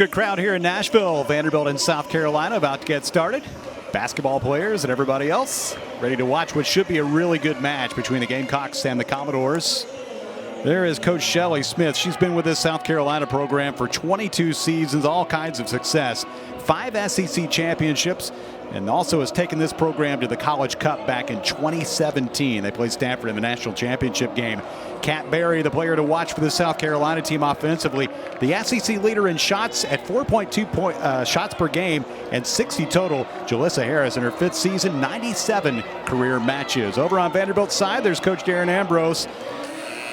Good crowd here in Nashville. Vanderbilt and South Carolina about to get started. Basketball players and everybody else ready to watch what should be a really good match between the Gamecocks and the Commodores. There is Coach Shelly Smith. She's been with this South Carolina program for 22 seasons, all kinds of success, 5 SEC championships, and also has taken this program to the College Cup back in 2017. They played Stanford in the national championship game. Kat Berry, the player to watch for the South Carolina team offensively. The SEC leader in shots at 4.2 shots per game and 60 total. Jalissa Harris in her 5th season, 97 career matches. Over on Vanderbilt's side, there's Coach Darren Ambrose.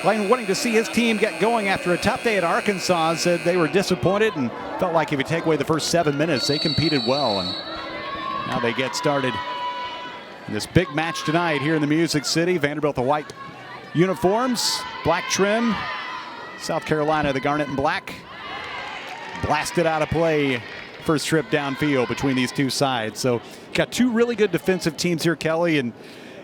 Wanting to see his team get going after a tough day at Arkansas, said they were disappointed and felt like if you take away the first 7 minutes, they competed well. And now they get started in this big match tonight here in the Music City. Vanderbilt, the white uniforms, black trim. South Carolina, the garnet and black. Blasted out of play. First trip downfield between these two sides. So got two really good defensive teams here, Kelly. And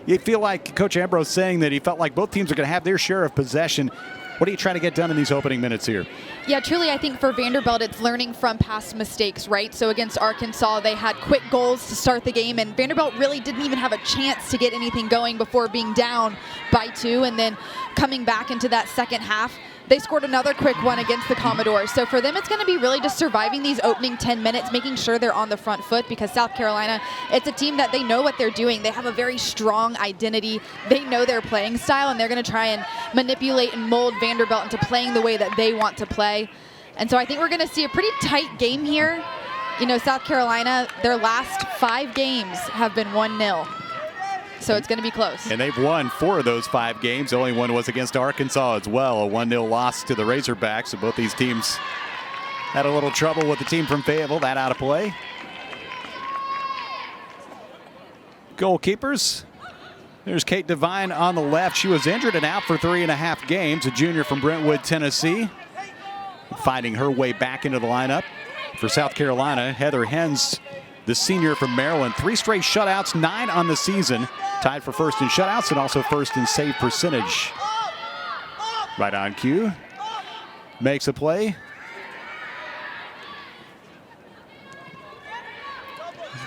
you feel like Coach Ambrose saying that he felt like both teams are going to have their share of possession. What are you trying to get done in these opening minutes here? Yeah, truly, I think for Vanderbilt, it's learning from past mistakes, right? So against Arkansas, they had quick goals to start the game, and Vanderbilt really didn't even have a chance to get anything going before being down by 2, and then coming back into that second half. They scored another quick one against the Commodores. So for them, it's going to be really just surviving these opening 10 minutes, making sure they're on the front foot, because South Carolina, it's a team that they know what they're doing. They have a very strong identity. They know their playing style, and they're going to try and manipulate and mold Vanderbilt into playing the way that they want to play. And so I think we're going to see a pretty tight game here. You know, South Carolina, their last 5 games have been 1-0. So it's going to be close. And they've won 4 of those 5 games. The only one was against Arkansas as well. A 1-0 loss to the Razorbacks. So both these teams had a little trouble with the team from Fayetteville. That out of play. Goalkeepers. There's Kate Devine on the left. She was injured and out for 3.5 games. A junior from Brentwood, Tennessee. Finding her way back into the lineup. For South Carolina, Heather Hens, the senior from Maryland. 3 straight shutouts, 9 on the season. Tied for first in shutouts and also first in save percentage. Right on cue. Makes a play.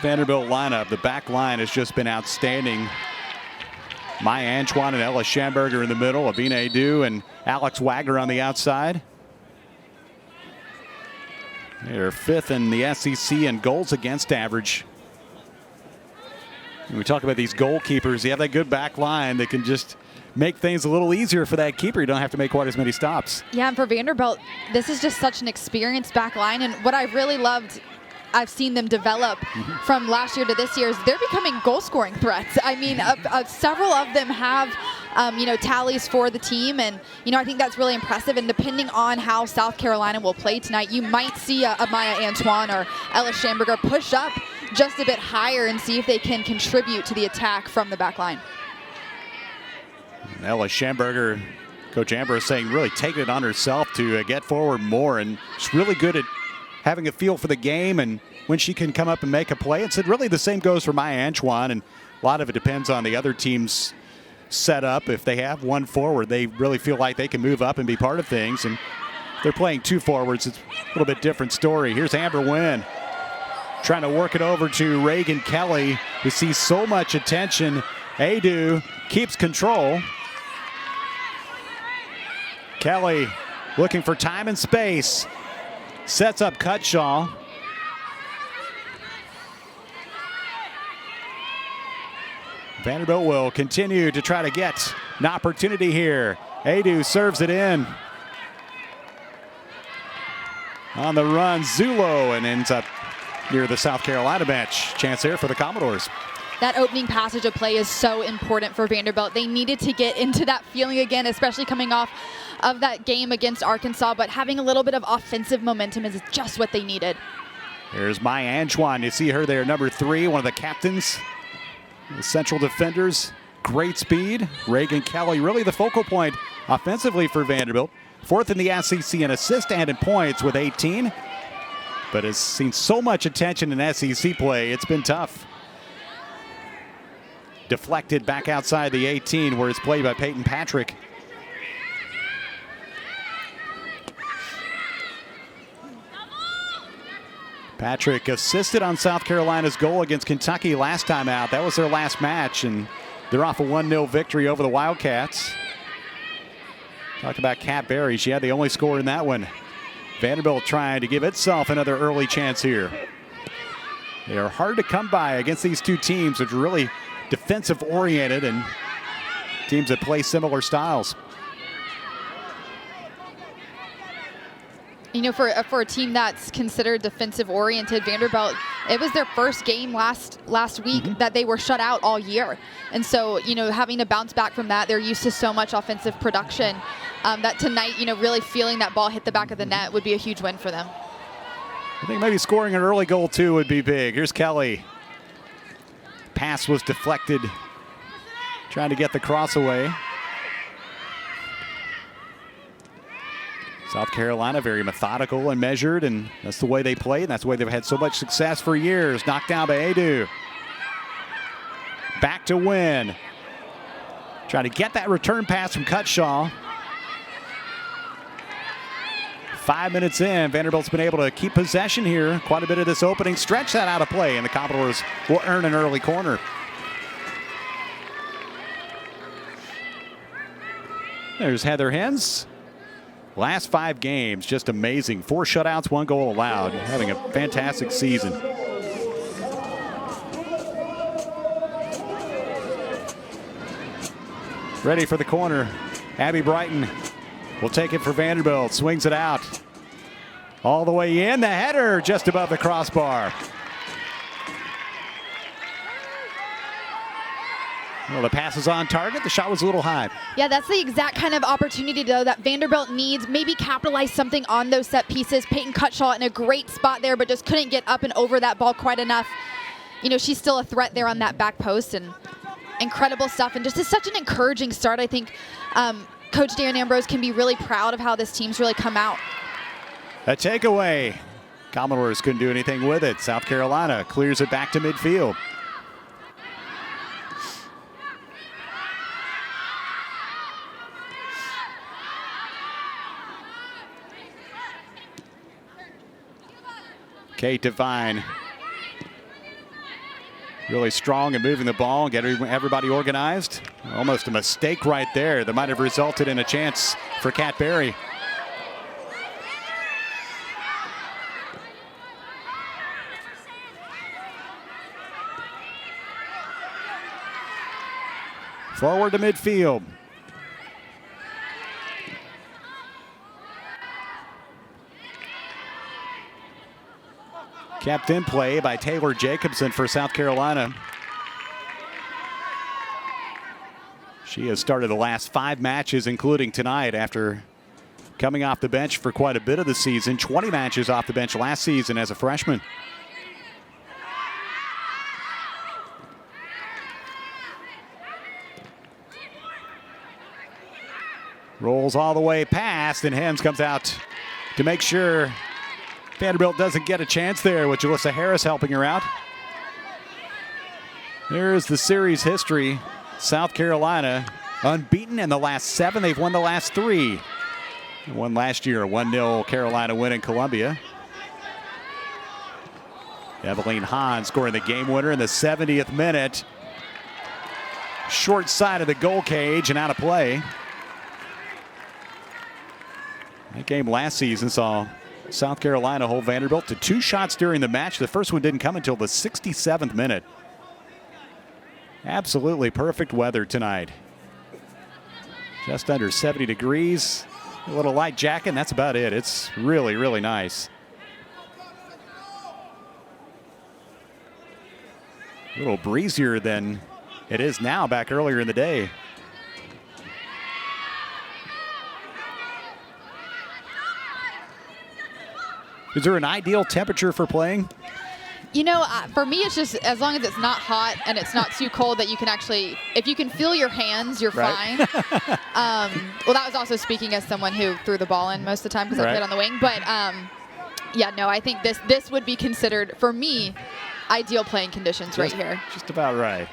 Vanderbilt lineup. The back line has just been outstanding. Maya Antoine and Ella Schamberger in the middle. Avina Adu and Alex Wagner on the outside. They're 5th in the SEC in goals against average. When we talk about these goalkeepers, you have that good back line that can just make things a little easier for that keeper. You don't have to make quite as many stops. Yeah, and for Vanderbilt, this is just such an experienced back line. And what I've really loved, I've seen them develop from last year to this year, is they're becoming goal-scoring threats. I mean, several of them have tallies for the team, and I think that's really impressive. And depending on how South Carolina will play tonight, you might see a Maya Antoine or Ella Schamberger push up just a bit higher and see if they can contribute to the attack from the back line. Ella Schamberger, Coach Amber is saying, really taking it on herself to get forward more, and she's really good at having a feel for the game and when she can come up and make a play. And said really the same goes for Maya Antoine, and a lot of it depends on the other team's setup. If they have one forward, they really feel like they can move up and be part of things. And they're playing 2 forwards. It's a little bit different story. Here's Amber Wynn trying to work it over to Reagan Kelly, who sees so much attention. Adu keeps control. Kelly looking for time and space. Sets up Cutshaw. Vanderbilt will continue to try to get an opportunity here. Adu serves it in. On the run, Zulo, and ends up near the South Carolina bench. Chance there for the Commodores. That opening passage of play is so important for Vanderbilt. They needed to get into that feeling again, especially coming off of that game against Arkansas, but having a little bit of offensive momentum is just what they needed. Here's Maya Antoine. You see her there, number 3, one of the captains, the central defenders. Great speed. Reagan Kelly, really the focal point offensively for Vanderbilt. 4th in the SEC in assists and in points with 18, but has seen so much attention in SEC play, it's been tough. Deflected back outside the 18, where it's played by Peyton Patrick. Patrick assisted on South Carolina's goal against Kentucky last time out. That was their last match, and they're off a 1-0 victory over the Wildcats. Talk about Kat Berry. She had the only score in that one. Vanderbilt trying to give itself another early chance here. They are hard to come by against these two teams, which are really defensive oriented and teams that play similar styles. You know, for a team that's considered defensive-oriented, Vanderbilt, it was their first game last week that they were shut out all year. And so, you know, having to bounce back from that, they're used to so much offensive production that tonight, you know, really feeling that ball hit the back of the net would be a huge win for them. I think maybe scoring an early goal, too, would be big. Here's Kelly. Pass was deflected, trying to get the cross away. South Carolina very methodical and measured, and that's the way they play, and that's the way they've had so much success for years. Knocked down by Adu. Back to Wynn. Trying to get that return pass from Cutshaw. 5 minutes in, Vanderbilt's been able to keep possession here. Quite a bit of this opening. Stretch that out of play, and the Commodores will earn an early corner. There's Heather Hens. Last 5 games, just amazing. 4 shutouts, 1 goal allowed. Having a fantastic season. Ready for the corner. Abby Brighton will take it for Vanderbilt. Swings it out. All the way in. The header just above the crossbar. Well, the pass is on target. The shot was a little high. Yeah, that's the exact kind of opportunity, though, that Vanderbilt needs. Maybe capitalize something on those set pieces. Peyton Cutshaw in a great spot there, but just couldn't get up and over that ball quite enough. You know, she's still a threat there on that back post, and incredible stuff. And just is such an encouraging start. I think Coach Darren Ambrose can be really proud of how this team's really come out. A takeaway. Commodores couldn't do anything with it. South Carolina clears it back to midfield. Kate Devine really strong and moving the ball and getting everybody organized. Almost a mistake right there that might have resulted in a chance for Kat Berry. Forward to midfield. Kept in play by Taylor Jacobson for South Carolina. She has started the last 5 matches, including tonight, after coming off the bench for quite a bit of the season. 20 matches off the bench last season as a freshman. Rolls all the way past, and Hens comes out to make sure Vanderbilt doesn't get a chance there, with Jalissa Harris helping her out. There's the series history. South Carolina unbeaten in the last 7. They've won the last 3. They won last year, a 1-0 Carolina win in Columbia. Eveline Hahn scoring the game winner in the 70th minute. Short side of the goal cage and out of play. That game last season saw South Carolina hold Vanderbilt to 2 shots during the match. The first one didn't come until the 67th minute. Absolutely perfect weather tonight. Just under 70 degrees. A little light jacket, and that's about it. It's really, really nice. A little breezier than it is now back earlier in the day. Is there an ideal temperature for playing? You know, for me, it's just as long as it's not hot and it's not too cold that you can actually, if you can feel your hands, you're fine. Well, that was also speaking as someone who threw the ball in most of the time because I played on the wing. But yeah, no, I think this would be considered, for me, ideal playing conditions right here. Just about right.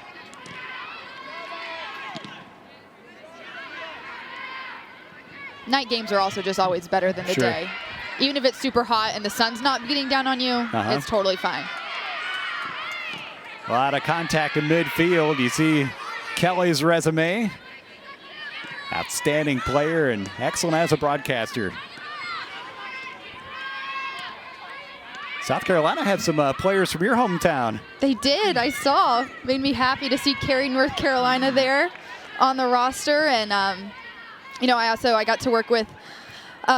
Night games are also just always better than the day. even if it's super hot and the sun's not beating down on you, it's totally fine. A lot of contact in midfield. You see Kelly's resume. Outstanding player and excellent as a broadcaster. South Carolina had some players from your hometown. They did. I saw. Made me happy to see Cary, North Carolina there on the roster. And, I got to work with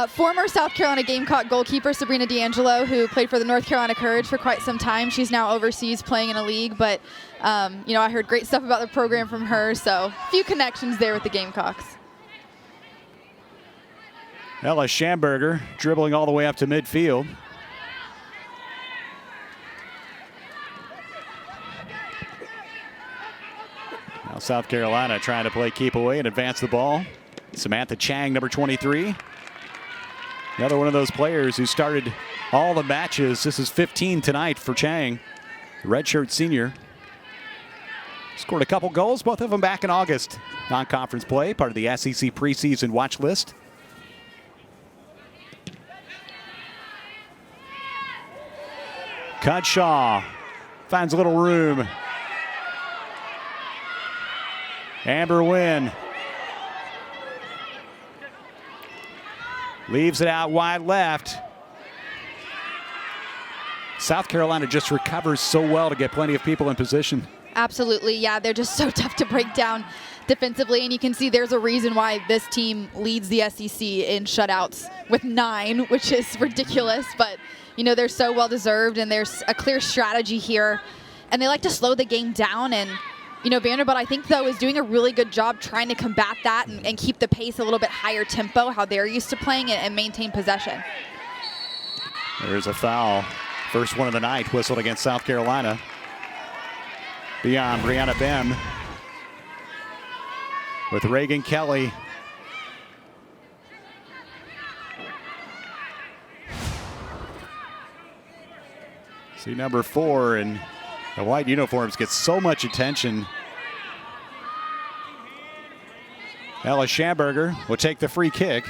former South Carolina Gamecock goalkeeper Sabrina D'Angelo, who played for the North Carolina Courage for quite some time. She's now overseas playing in a league. But, I heard great stuff about the program from her. So a few connections there with the Gamecocks. Ella Schamberger dribbling all the way up to midfield. Now South Carolina trying to play keep away and advance the ball. Samantha Chang, number 23. Another one of those players who started all the matches. This is 15 tonight for Chang, the redshirt senior. Scored a couple goals, both of them back in August. Non-conference play, part of the SEC preseason watch list. Cutshaw finds a little room. Amber Wynn leaves it out wide left. South Carolina just recovers so well to get plenty of people in position. Absolutely, yeah. They're just so tough to break down defensively, and you can see there's a reason why this team leads the SEC in shutouts with 9, which is ridiculous, but they're so well deserved, and there's a clear strategy here, and they like to slow the game down. And Vanderbilt, I think, though, is doing a really good job trying to combat that and keep the pace a little bit higher tempo, how they're used to playing it, and maintain possession. There's a foul. First one of the night whistled against South Carolina. Beyond Brianna Bem with Reagan Kelly. See number 4 in the white uniforms gets so much attention. Ella Schamberger will take the free kick.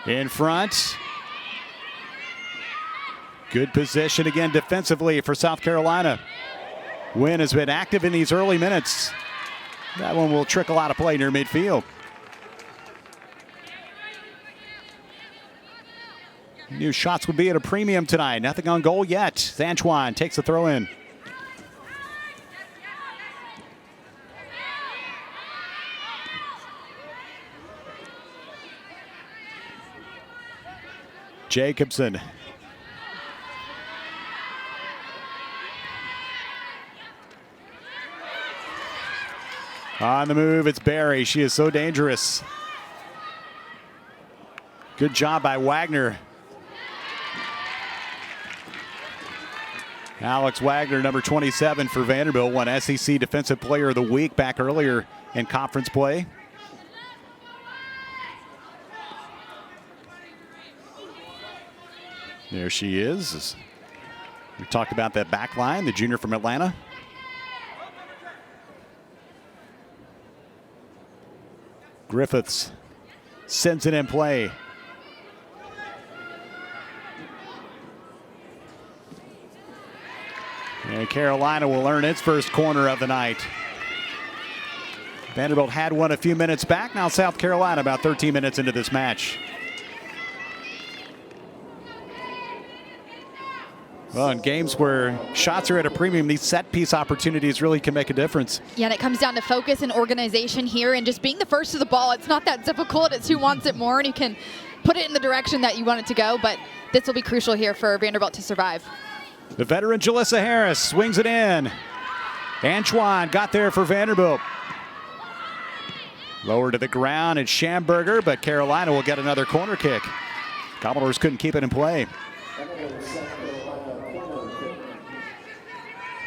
In front. Good position again defensively for South Carolina. Wynn has been active in these early minutes. That one will trickle out of play near midfield. New shots would be at a premium tonight. Nothing on goal yet. Sanchuan takes the throw in. Jacobson. On the move, it's Barry. She is so dangerous. Good job by Wagner. Alex Wagner, number 27 for Vanderbilt, won SEC Defensive Player of the Week back earlier in conference play. There she is. We talked about that back line, the junior from Atlanta. Griffiths sends it in play. And Carolina will earn its first corner of the night. Vanderbilt had one a few minutes back. Now South Carolina about 13 minutes into this match. Well, in games where shots are at a premium, these set-piece opportunities really can make a difference. Yeah, and it comes down to focus and organization here and just being the first to the ball. It's not that difficult. It's who wants it more, and you can put it in the direction that you want it to go. But this will be crucial here for Vanderbilt to survive. The veteran Jalissa Harris swings it in. Antoine got there for Vanderbilt. Lower to the ground, it's Schamberger, but Carolina will get another corner kick. Commodores couldn't keep it in play.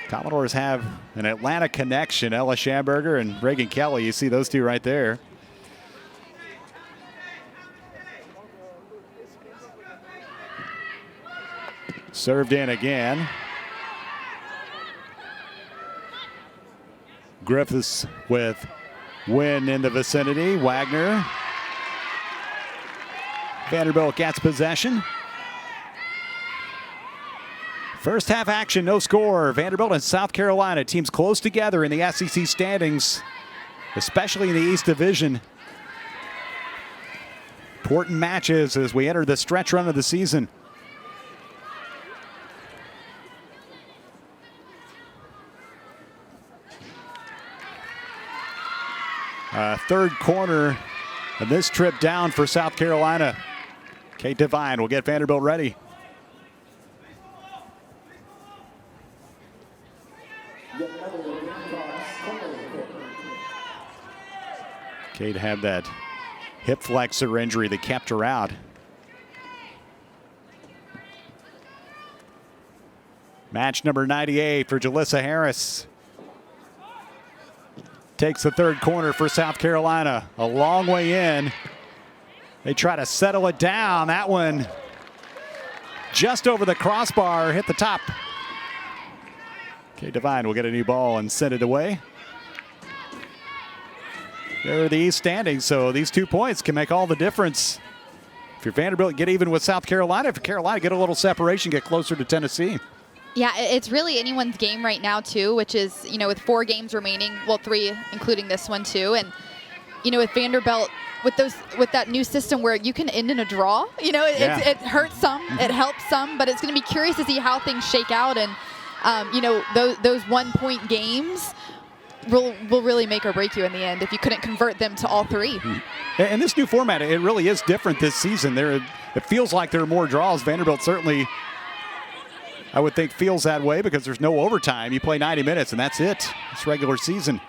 Commodores have an Atlanta connection. Ella Schamberger and Reagan Kelly. You see those two right there. Served in again. Griffiths with Wynn in the vicinity. Wagner Vanderbilt gets possession. First half action, no score. Vanderbilt and South Carolina, teams close together in the SEC standings, especially in the East Division. Important matches as we enter the stretch run of the season. Third corner of this trip down for South Carolina. Kate Devine will get Vanderbilt ready. Kate had that hip flexor injury that kept her out. Match number 98 for Jalissa Harris. Takes the third corner for South Carolina. A long way in. They try to settle it down. That one just over the crossbar, hit the top. Kate Devine will get a new ball and send it away. There are the East standings, so these 2 points can make all the difference. If you're Vanderbilt, get even with South Carolina. If you're Carolina, get a little separation, get closer to Tennessee. Yeah, it's really anyone's game right now, too, which is, you know, with 4 games remaining, well, 3 including this one, too. And, you know, with Vanderbilt, with that new system where you can end in a draw, you know, it hurts some, it helps some, but it's going to be curious to see how things shake out. And, you know, those 1-point games will really make or break you in the end if you couldn't convert them to all 3. And this new format, it really is different this season. It feels like there are more draws. Vanderbilt certainly, I would think, feels that way because there's no overtime. You play 90 minutes and that's it. It's regular season.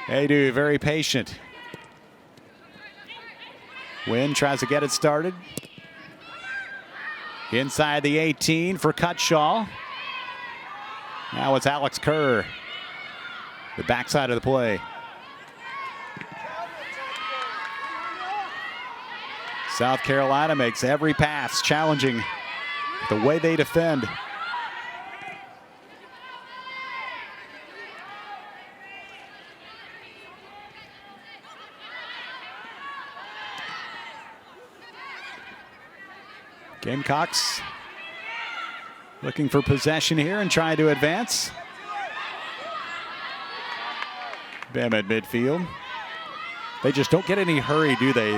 Adu very patient. Wynn tries to get it started. Inside the 18 for Cutshaw. Now it's Alex Kerr. The backside of the play. South Carolina makes every pass challenging the way they defend. Gamecocks looking for possession here and trying to advance. Bam at midfield. They just don't get any hurry, do they?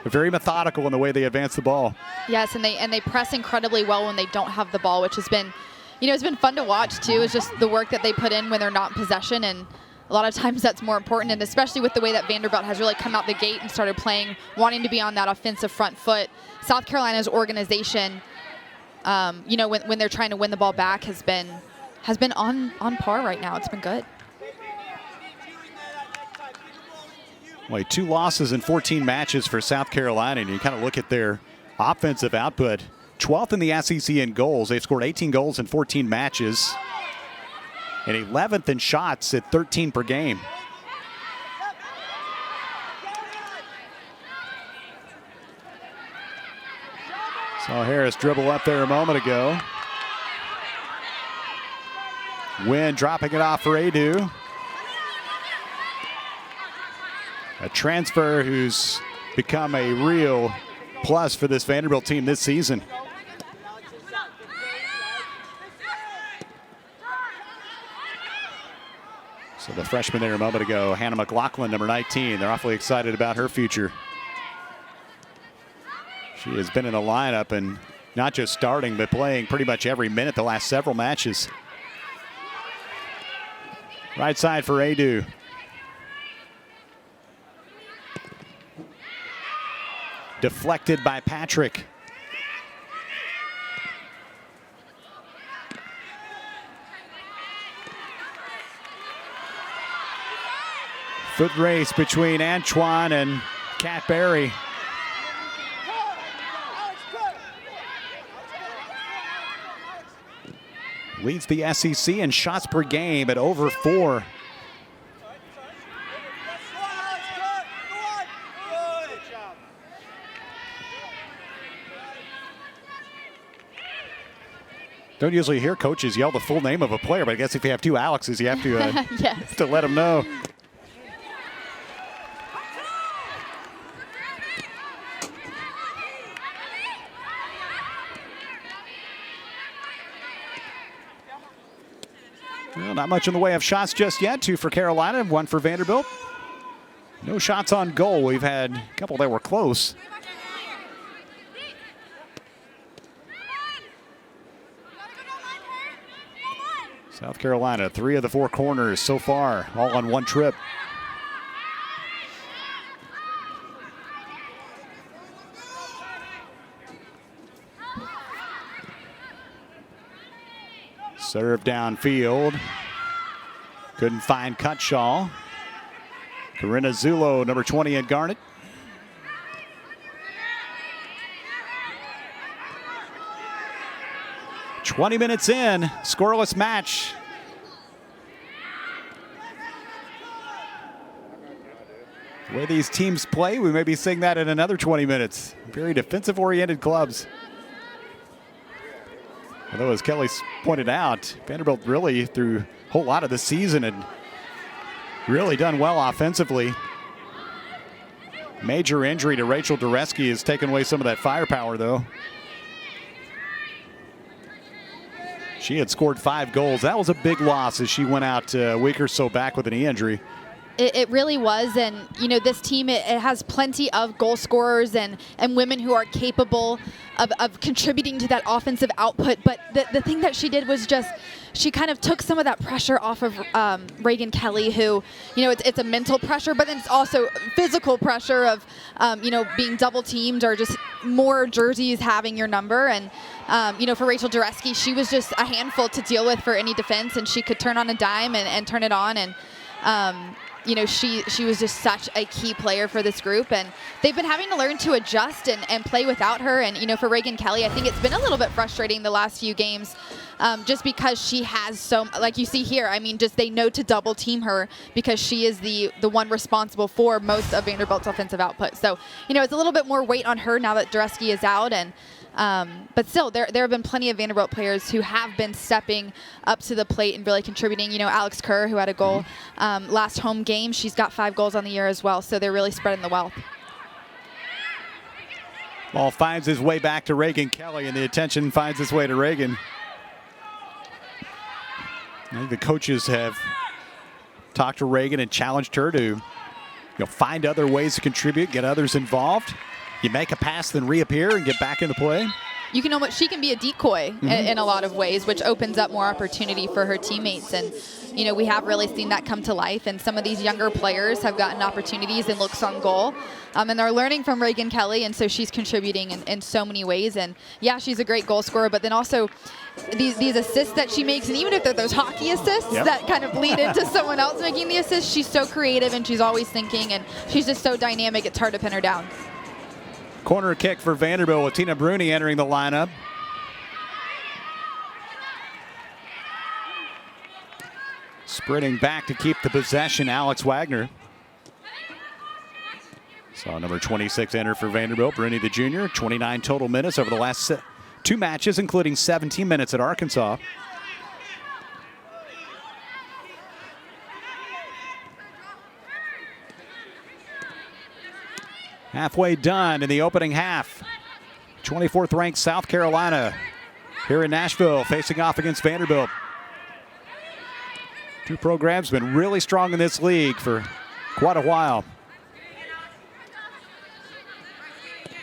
They're very methodical in the way they advance the ball. Yes, and they press incredibly well when they don't have the ball, which has been, you know, it's been fun to watch too. It's just the work that they put in when they're not in possession, and a lot of times that's more important, and especially with the way that Vanderbilt has really come out the gate and started playing, wanting to be on that offensive front foot. South Carolina's organization, you know, when they're trying to win the ball back has been on par right now. It's been good. Wait, 2 losses in 14 matches for South Carolina, and you kind of look at their offensive output. 12th in the SEC in goals. They've scored 18 goals in 14 matches. And 11th in shots at 13 per game. Saw Harris dribble up there a moment ago. Wynn dropping it off for Adu. A transfer who's become a real plus for this Vanderbilt team this season. So the freshman there a moment ago, Hannah McLaughlin, number 19. They're awfully excited about her future. She has been in the lineup and not just starting, but playing pretty much every minute the last several matches. Right side for Adu. Deflected by Patrick. Foot race between Antoine and Kat Berry. Leads the SEC in shots per game at over 4. Don't usually hear coaches yell the full name of a player, but I guess if you have 2 Alexes, you have to, yes, to let them know. Not much in the way of shots just yet. 2 for Carolina, 1 for Vanderbilt. No shots on goal. We've had a couple that were close. South Carolina, 3 of the 4 corners so far, all on one trip. Serve downfield. Couldn't find Cutshaw. Corinna Zulo, number 20 at Garnet. "20 minutes in, scoreless match. The way these teams play, we may be seeing that in another 20 minutes. Very defensive-oriented clubs. Although, as Kelly pointed out, Vanderbilt really, through a whole lot of the season, had really done well offensively. Major injury to Rachel Dureski has taken away some of that firepower, though. She had scored 5 goals. That was a big loss as she went out a week or so back with a knee injury. It really was, and you know, this team, it has plenty of goal scorers and women who are capable of contributing to that offensive output. But the thing that she did was just, she kind of took some of that pressure off of Reagan Kelly, who, you know, it's a mental pressure, but then it's also physical pressure of, you know, being double teamed or just more jerseys having your number. And, you know, for Rachel Dureski, she was just a handful to deal with for any defense, and she could turn on a dime and turn it on. And, you know, she was just such a key player for this group, and they've been having to learn to adjust and play without her. And, you know, for Reagan Kelly, I think it's been a little bit frustrating the last few games, just because she has so, like you see here, I mean, just they know to double team her because she is the one responsible for most of Vanderbilt's offensive output. So, you know, it's a little bit more weight on her now that Dureski is out. And but still, there have been plenty of Vanderbilt players who have been stepping up to the plate and really contributing. You know, Alex Kerr, who had a goal last home game, she's got 5 goals on the year as well, so they're really spreading the wealth. Ball finds his way back to Reagan Kelly, and the attention finds its way to Reagan. I think the coaches have talked to Reagan and challenged her to, you know, find other ways to contribute, get others involved. You make a pass, then reappear and get back into play. You can almost, she can be a decoy in a lot of ways, which opens up more opportunity for her teammates. And, you know, we have really seen that come to life. And some of these younger players have gotten opportunities and looks on goal. And they're learning from Reagan Kelly, and so she's contributing in so many ways. And, yeah, she's a great goal scorer, but then also these assists that she makes, and even if they're those hockey assists that kind of lead into someone else making the assist, she's so creative and she's always thinking, and she's just so dynamic, it's hard to pin her down. Corner kick for Vanderbilt with Tina Bruni entering the lineup. Sprinting back to keep the possession, Alex Wagner. Saw number 26 enter for Vanderbilt, Bruni the junior. 29 total minutes over the last 2 matches, including 17 minutes at Arkansas. Halfway done in the opening half. 24th ranked South Carolina here in Nashville facing off against Vanderbilt. 2 programs been really strong in this league for quite a while.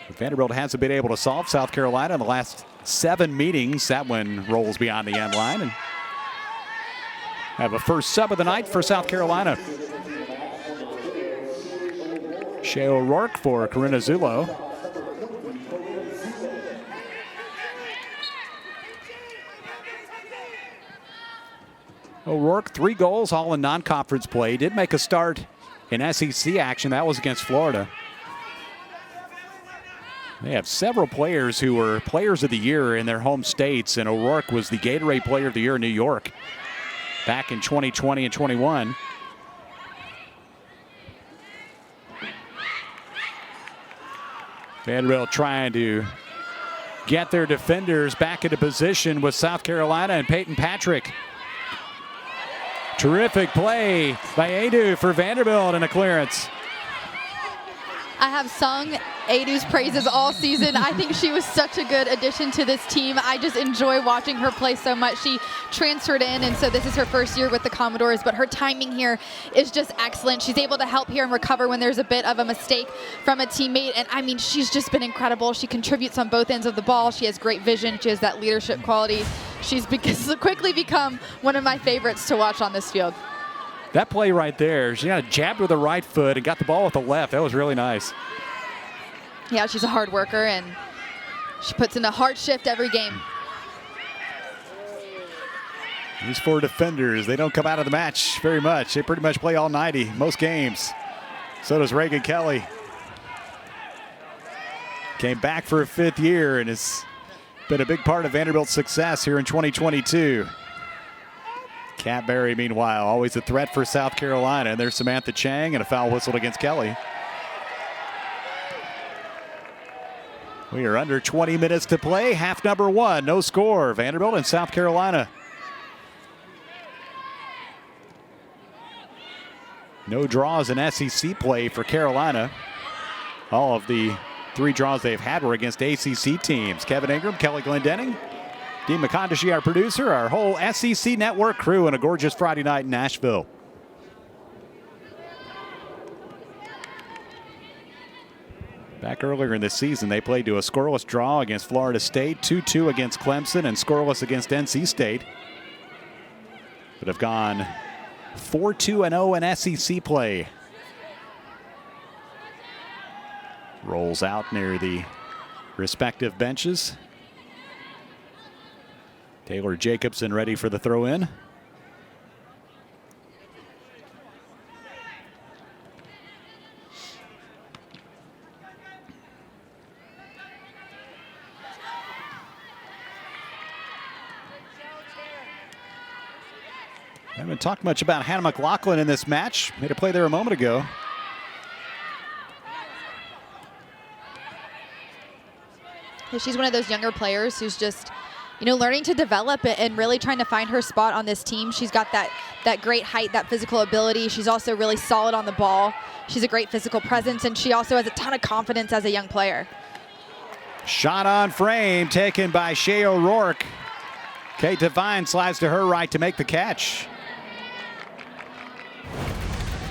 But Vanderbilt hasn't been able to solve South Carolina in the last 7 meetings. That one rolls beyond the end line. And have a first sub of the night for South Carolina. Shea O'Rourke for Corinna Zulo. O'Rourke, 3 goals, all in non-conference play. Did make a start in SEC action. That was against Florida. They have several players who were players of the year in their home states, and O'Rourke was the Gatorade Player of the Year in New York back in 2020 and 21. Vanderbilt trying to get their defenders back into position with South Carolina and Peyton Patrick. Terrific play by Adu for Vanderbilt and a clearance. I have sung Adu's praises all season. I think she was such a good addition to this team. I just enjoy watching her play so much. She transferred in, and so this is her first year with the Commodores, but her timing here is just excellent. She's able to help here and recover when there's a bit of a mistake from a teammate, and I mean, she's just been incredible. She contributes on both ends of the ball. She has great vision. She has that leadership quality. She's quickly become one of my favorites to watch on this field. That play right there, she got jabbed with the right foot and got the ball with the left. That was really nice. Yeah, she's a hard worker, and she puts in a hard shift every game. These 4 defenders, they don't come out of the match very much. They pretty much play all 90, most games. So does Reagan Kelly. Came back for a 5th year and has been a big part of Vanderbilt's success here in 2022. Kat Berry, meanwhile, always a threat for South Carolina. And there's Samantha Chang and a foul whistled against Kelly. We are under 20 minutes to play. Half number 1, no score. Vanderbilt and South Carolina. No draws in SEC play for Carolina. All of the 3 draws they've had were against ACC teams. Kevin Ingram, Kelly Glendenning, Dean McConaughey, our producer, our whole SEC network crew, and a gorgeous Friday night in Nashville. Back earlier in the season, they played to a scoreless draw against Florida State, 2-2 against Clemson, and scoreless against NC State. But have gone 4-2-0 in SEC play. Rolls out near the respective benches. Taylor Jacobson ready for the throw in. Haven't talked much about Hannah McLaughlin in this match. Made a play there a moment ago. She's one of those younger players who's just, you know, learning to develop it and really trying to find her spot on this team. She's got that great height, that physical ability. She's also really solid on the ball. She's a great physical presence, and she also has a ton of confidence as a young player. Shot on frame taken by Shea O'Rourke. Kate Devine slides to her right to make the catch.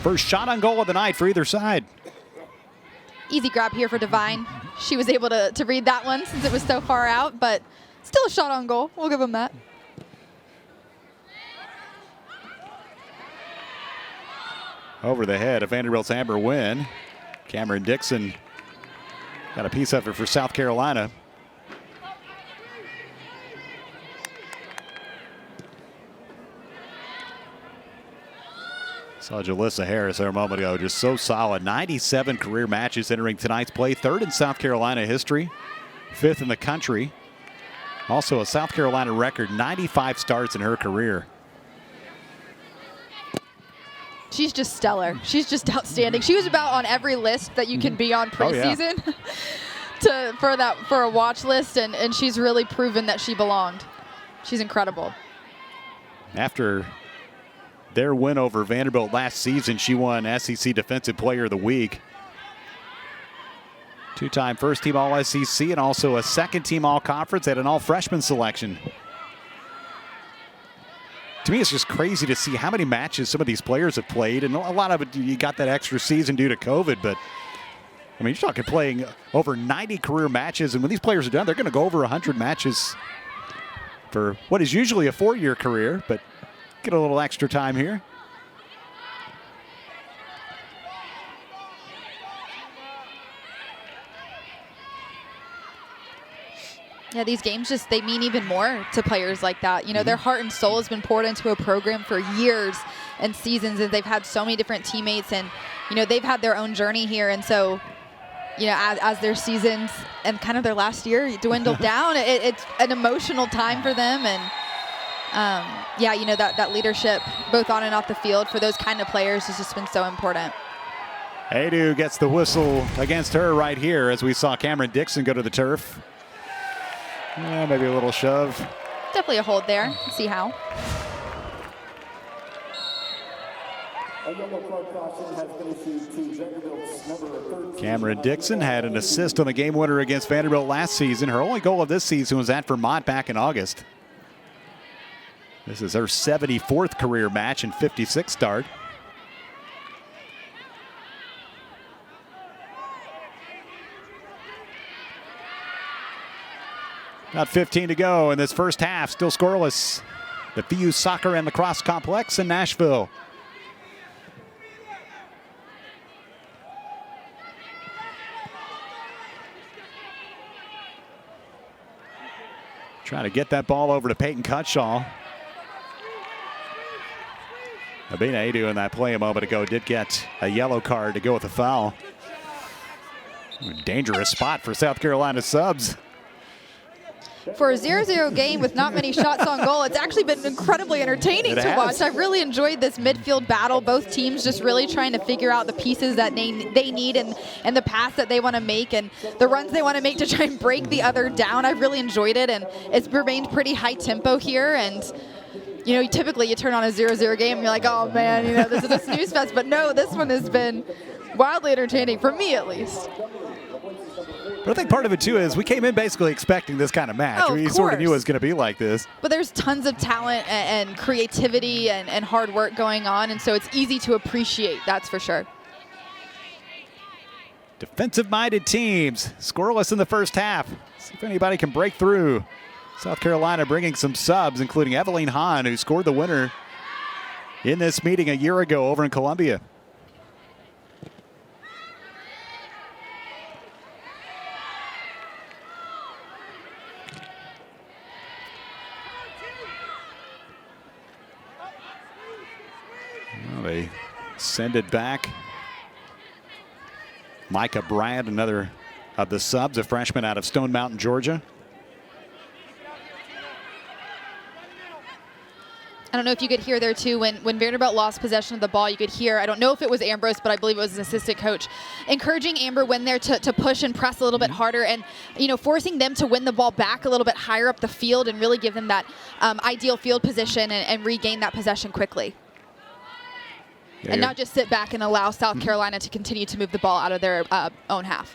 First shot on goal of the night for either side. Easy grab here for Devine. She was able to read that one since it was so far out, but still a shot on goal. We'll give them that. Over the head of Vanderbilt's Amber Wynn. Cameron Dixon got a piece of it for South Carolina. Saw Jalissa Harris there a moment ago, just so solid. 97 career matches entering tonight's play, 3rd in South Carolina history, 5th in the country. Also a South Carolina record, 95 starts in her career. She's just stellar. She's just outstanding. She was about on every list that you can be on preseason for a watch list, and she's really proven that she belonged. She's incredible. After their win over Vanderbilt last season, she won SEC Defensive Player of the Week. 2-time first-team All-SEC and also a second-team All-Conference at an all-freshman selection. To me, it's just crazy to see how many matches some of these players have played, and a lot of it, you got that extra season due to COVID, but I mean, you're talking playing over 90 career matches, and when these players are done, they're going to go over 100 matches for what is usually a 4-year career, but get a little extra time here. Yeah, these games just, they mean even more to players like that. You know, their heart and soul has been poured into a program for years and seasons, and they've had so many different teammates, and, you know, they've had their own journey here. And so, you know, as their seasons and kind of their last year dwindled down, it's an emotional time for them. And yeah, you know, that leadership both on and off the field for those kind of players has just been so important. Adu gets the whistle against her right here as we saw Cameron Dixon go to the turf. Yeah, maybe a little shove. Definitely a hold there. See how. Cameron Dixon had an assist on the game winner against Vanderbilt last season. Her only goal of this season was at Vermont back in August. This is her 74th career match and 56th start. About 15 to go in this first half, still scoreless. The FIU Soccer and Lacrosse Complex in Nashville. Trying to get that ball over to Peyton Cutshaw. Abina Adu in that play a moment ago did get a yellow card to go with a foul. Dangerous spot for South Carolina subs. For a 0-0 game with not many shots on goal, it's actually been incredibly entertaining to watch. I've really enjoyed this midfield battle. Both teams just really trying to figure out the pieces that they need and the pass that they want to make and the runs they want to make to try and break the other down. I've really enjoyed it, and it's remained pretty high tempo here. And you know, typically you turn on a 0-0 game and you're like, oh man, you know, this is a snooze fest. But no, this one has been wildly entertaining, for me at least. But I think part of it, too, is we came in basically expecting this kind of match. Oh, we sort of knew it was going to be like this. But there's tons of talent and creativity and hard work going on, and so it's easy to appreciate, that's for sure. Defensive-minded teams, scoreless in the first half. See if anybody can break through. South Carolina bringing some subs, including Evelyn Hahn, who scored the winner in this meeting a year ago over in Columbia. Well, they send it back. Micah Bryant, another of the subs, a freshman out of Stone Mountain, Georgia. I don't know if you could hear there too, when Vanderbilt lost possession of the ball, you could hear, I don't know if it was Ambrose, but I believe it was an assistant coach, encouraging Amber when there to push and press a little bit harder and, you know, forcing them to win the ball back a little bit higher up the field and really give them that ideal field position and regain that possession quickly. Yeah, and not just sit back and allow South Carolina to continue to move the ball out of their own half.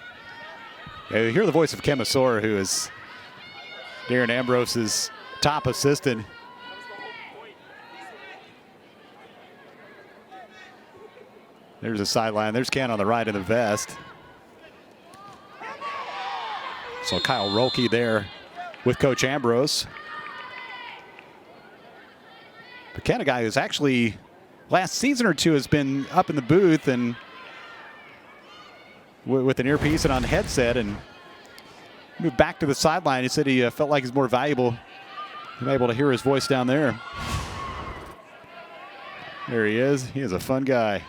Yeah, you hear the voice of Kim Asor, who is Darren Ambrose's top assistant. There's a sideline. There's Ken on the right in the vest. So Kyle Rolke there with Coach Ambrose. But Ken, a guy who's actually last season or two has been up in the booth and with an earpiece and on the headset and moved back to the sideline. He said he felt like he's more valuable. He's able to hear his voice down there. There he is. He is a fun guy.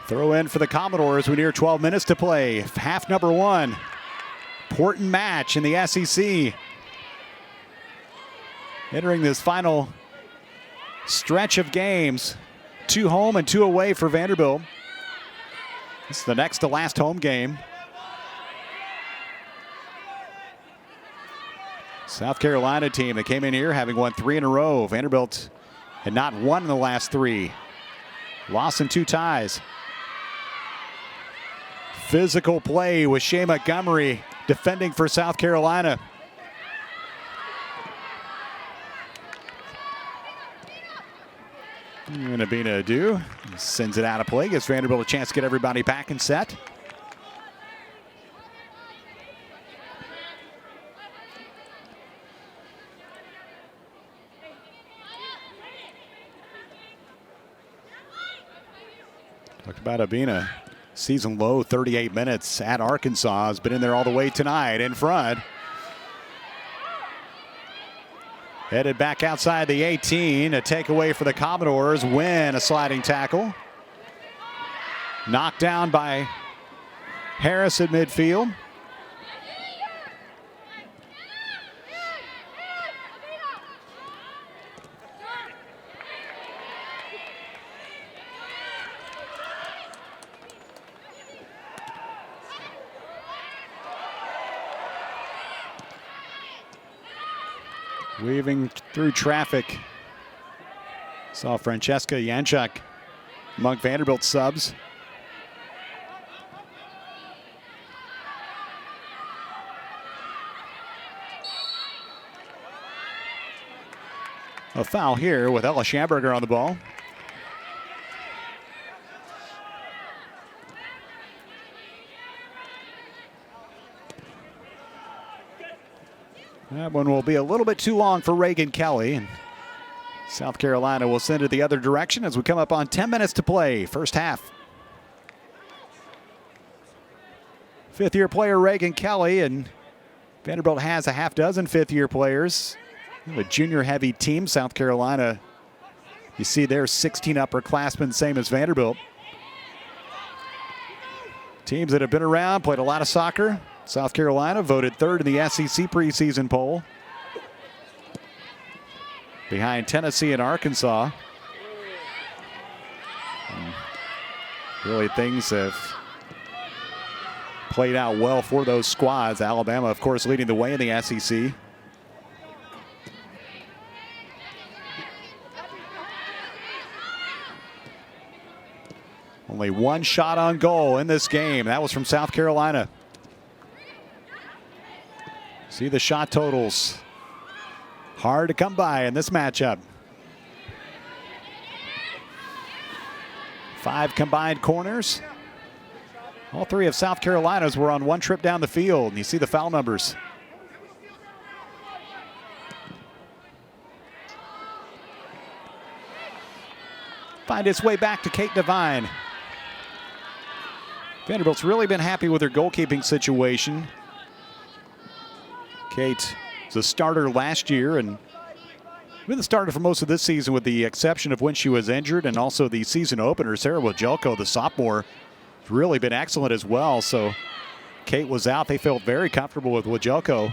Throw in for the Commodores. We near 12 minutes to play. Half number one. Important match in the SEC. Entering this final stretch of games. 2 home and 2 away for Vanderbilt. This is the next to last home game. South Carolina team that came in here having won 3 in a row. Vanderbilt had not won in the last 3. Lost in 2 ties. Physical play with Shea Montgomery defending for South Carolina. And Abina Adu sends it out of play, gives Vanderbilt a chance to get everybody back and set. Talked about Abina. Season low, 38 minutes at Arkansas. Has been in there all the way tonight in front. Headed back outside the 18. A takeaway for the Commodores. Win a sliding tackle. Knocked down by Harris at midfield. Weaving through traffic. Saw Francesca Janchuk among Vanderbilt subs. A foul here with Ella Schamberger on the ball. That one will be a little bit too long for Reagan Kelly. And South Carolina will send it the other direction as we come up on 10 minutes to play, first half. Fifth-year player Reagan Kelly, and Vanderbilt has a half dozen fifth-year players. A junior-heavy team, South Carolina. You see there 16 upperclassmen, same as Vanderbilt. Teams that have been around, played a lot of soccer. South Carolina voted third in the SEC preseason poll, behind Tennessee and Arkansas. And really, things have played out well for those squads. Alabama, of course, leading the way in the SEC. Only one shot on goal in this game. That was from South Carolina. See the shot totals. Hard to come by in this matchup. 5 combined corners. All 3 of South Carolina's were on one trip down the field. And you see the foul numbers. Find its way back to Kate Devine. Vanderbilt's really been happy with their goalkeeping situation. Kate was a starter last year and been the starter for most of this season with the exception of when she was injured, and also the season opener. Sarah Wajelko, the sophomore, has really been excellent as well. So Kate was out. They felt very comfortable with Wajelko.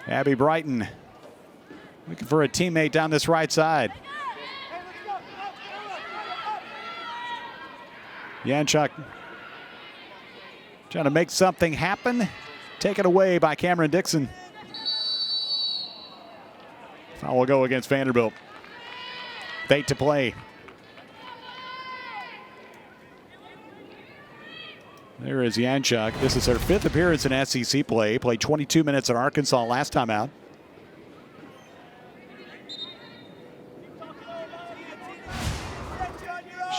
Abby Brighton looking for a teammate down this right side. Janchuk trying to make something happen. Taken away by Cameron Dixon. Foul will go against Vanderbilt. 8 to play. There is Janchuk. This is her 5th appearance in SEC play. Played 22 minutes at Arkansas last time out.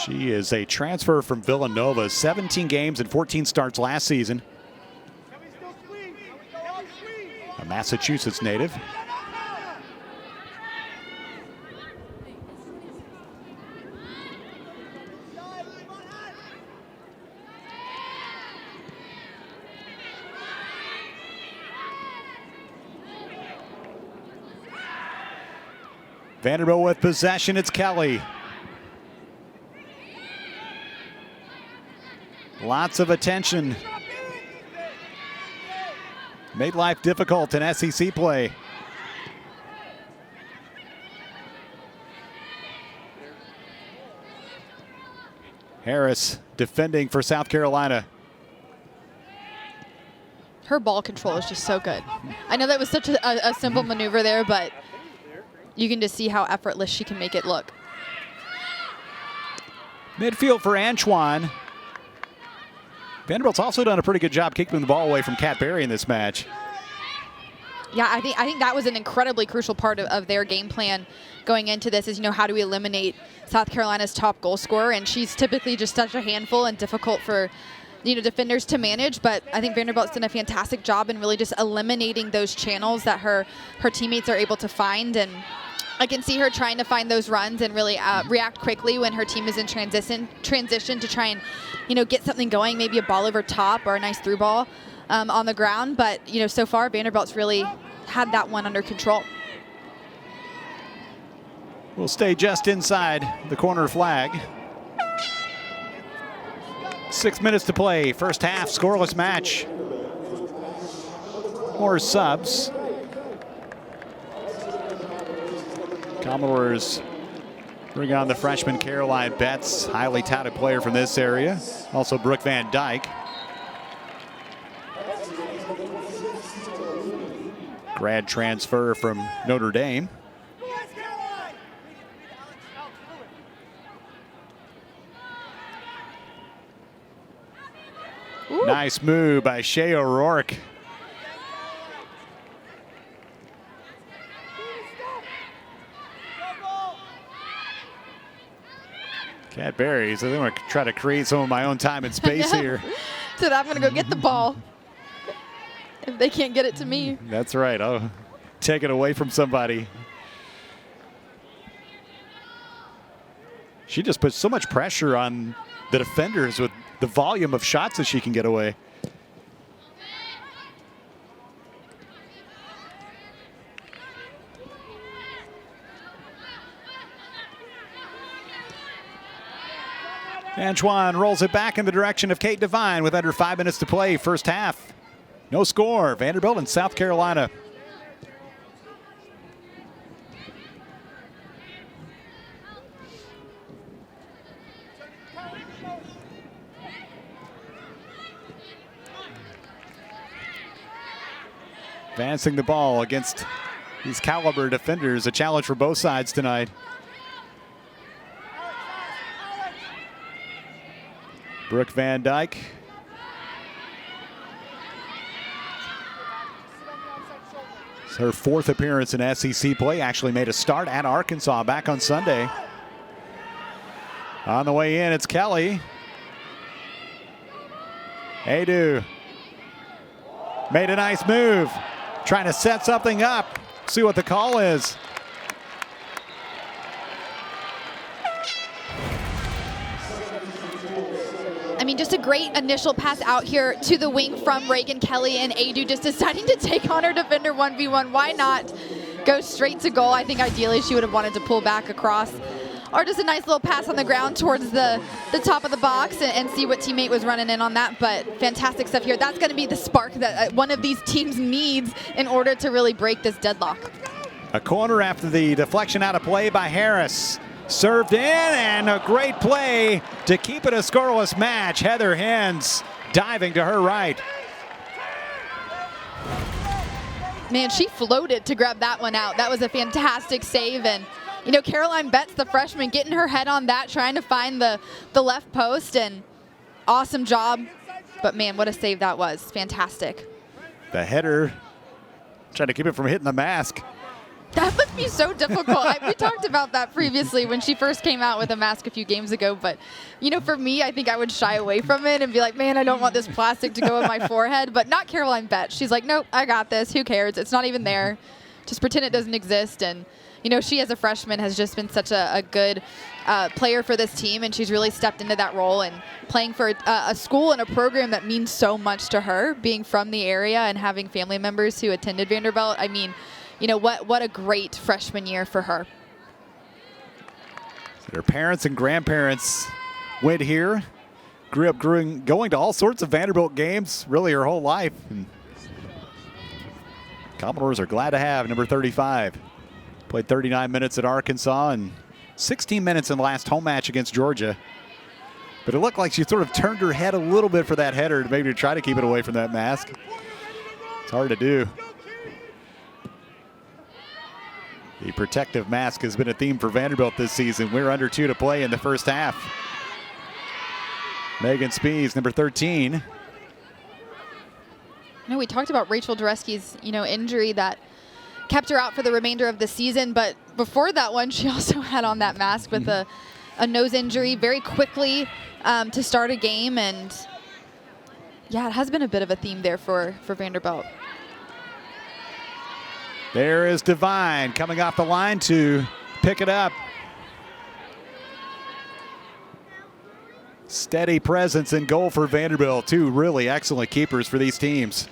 She is a transfer from Villanova. 17 games and 14 starts last season. A Massachusetts native. Vanderbilt with possession. It's Kelly. Lots of attention. Made life difficult in SEC play. Harris defending for South Carolina. Her ball control is just so good. I know that was such a simple maneuver there, but you can just see how effortless she can make it look. Midfield for Antoine. Vanderbilt's also done a pretty good job keeping the ball away from Kat Berry in this match. Yeah, I think that was an incredibly crucial part of their game plan going into this is, how do we eliminate South Carolina's top goal scorer? And she's typically just such a handful and difficult for, defenders to manage. But I think Vanderbilt's done a fantastic job in really just eliminating those channels that her teammates are able to find. And I can see her trying to find those runs and really react quickly when her team is in transition to try and, get something going, maybe a ball over top or a nice through ball on the ground. But, so far Vanderbilt's really had that one under control. We'll stay just inside the corner flag. 6 minutes to play. First half, scoreless match. More subs. Commodores bring on the freshman Caroline Betts, highly touted player from this area. Also Brooke Van Dyke. grad transfer from Notre Dame. Ooh. Nice move by Shea O'Rourke. Cadbury's. I think I'm going to try to create some of my own time and space here. So I'm going to go get the ball if they can't get it to me. That's right. I'll take it away from somebody. She just puts so much pressure on the defenders with the volume of shots that she can get away. Antoine rolls it back in the direction of Kate Devine with under 5 minutes to play, first half. No score, Vanderbilt and South Carolina. Advancing the ball against these caliber defenders, a challenge for both sides tonight. Brooke Van Dyke. It's her 4th appearance in SEC play. Actually made a start at Arkansas back on Sunday. On the way in, it's Kelly. Adu made a nice move. Trying to set something up. See what the call is. I mean, just a great initial pass out here to the wing from Reagan Kelly, and Adu just deciding to take on her defender 1v1. Why not go straight to goal? I think ideally she would have wanted to pull back across, or just a nice little pass on the ground towards the top of the box and see what teammate was running in on that. But fantastic stuff here. That's going to be the spark that one of these teams needs in order to really break this deadlock. A corner after the deflection out of play by Harris. Served in, and a great play to keep it a scoreless match. Heather Hens diving to her right. Man, she floated to grab that one out. That was a fantastic save. And, you know, Caroline Betts, the freshman, getting her head on that, trying to find the left post, and awesome job. But, man, what a save that was. Fantastic. The header, trying to keep it from hitting the mask. That must be so difficult. We talked about that previously when she first came out with a mask a few games ago. But, you know, for me, I think I would shy away from it and be like, man, I don't want this plastic to go on my forehead. But not Caroline Betts. She's like, nope, I got this. Who cares? It's not even there. Just pretend it doesn't exist. And, you know, she as a freshman has just been such a good player for this team. And she's really stepped into that role and playing for a school and a program that means so much to her, being from the area and having family members who attended Vanderbilt. I mean, you know, what a great freshman year for her. Her parents and grandparents went here, grew up going to all sorts of Vanderbilt games really her whole life. And Commodores are glad to have number 35. Played 39 minutes at Arkansas and 16 minutes in the last home match against Georgia. But it looked like she sort of turned her head a little bit for that header, maybe to try to keep it away from that mask. It's hard to do. The protective mask has been a theme for Vanderbilt this season. We're under 2 to play in the first half. Megan Spees, number 13. I know we talked about Rachel Doreski's, you know, injury that kept her out for the remainder of the season, but before that one, she also had on that mask with a nose injury very quickly to start a game, and yeah, it has been a bit of a theme there for Vanderbilt. There is Devine coming off the line to pick it up. Steady presence in goal for Vanderbilt. 2 really excellent keepers for these teams.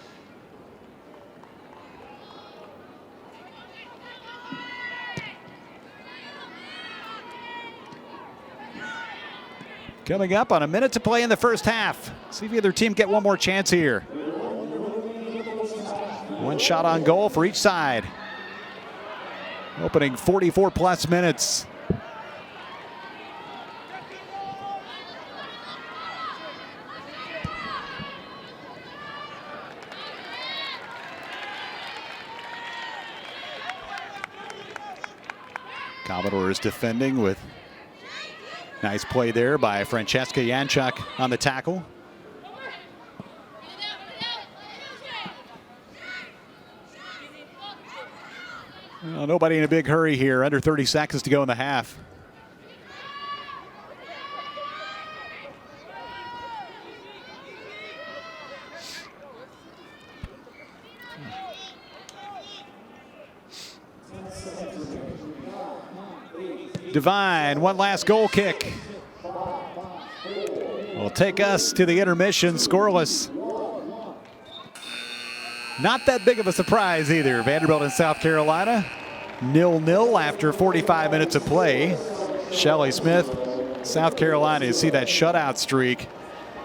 Coming up on a minute to play in the first half. See if either team get one more chance here. One shot on goal for each side. Opening 44-plus minutes. Commodores defending with nice play there by Francesca Janchuk on the tackle. Well, nobody in a big hurry here. Under 30 seconds to go in the half. Devine, one last goal kick. Will take us to the intermission, scoreless. Not that big of a surprise either. Vanderbilt and South Carolina, 0-0 after 45 minutes of play. Shelley Smith, South Carolina, you see that shutout streak.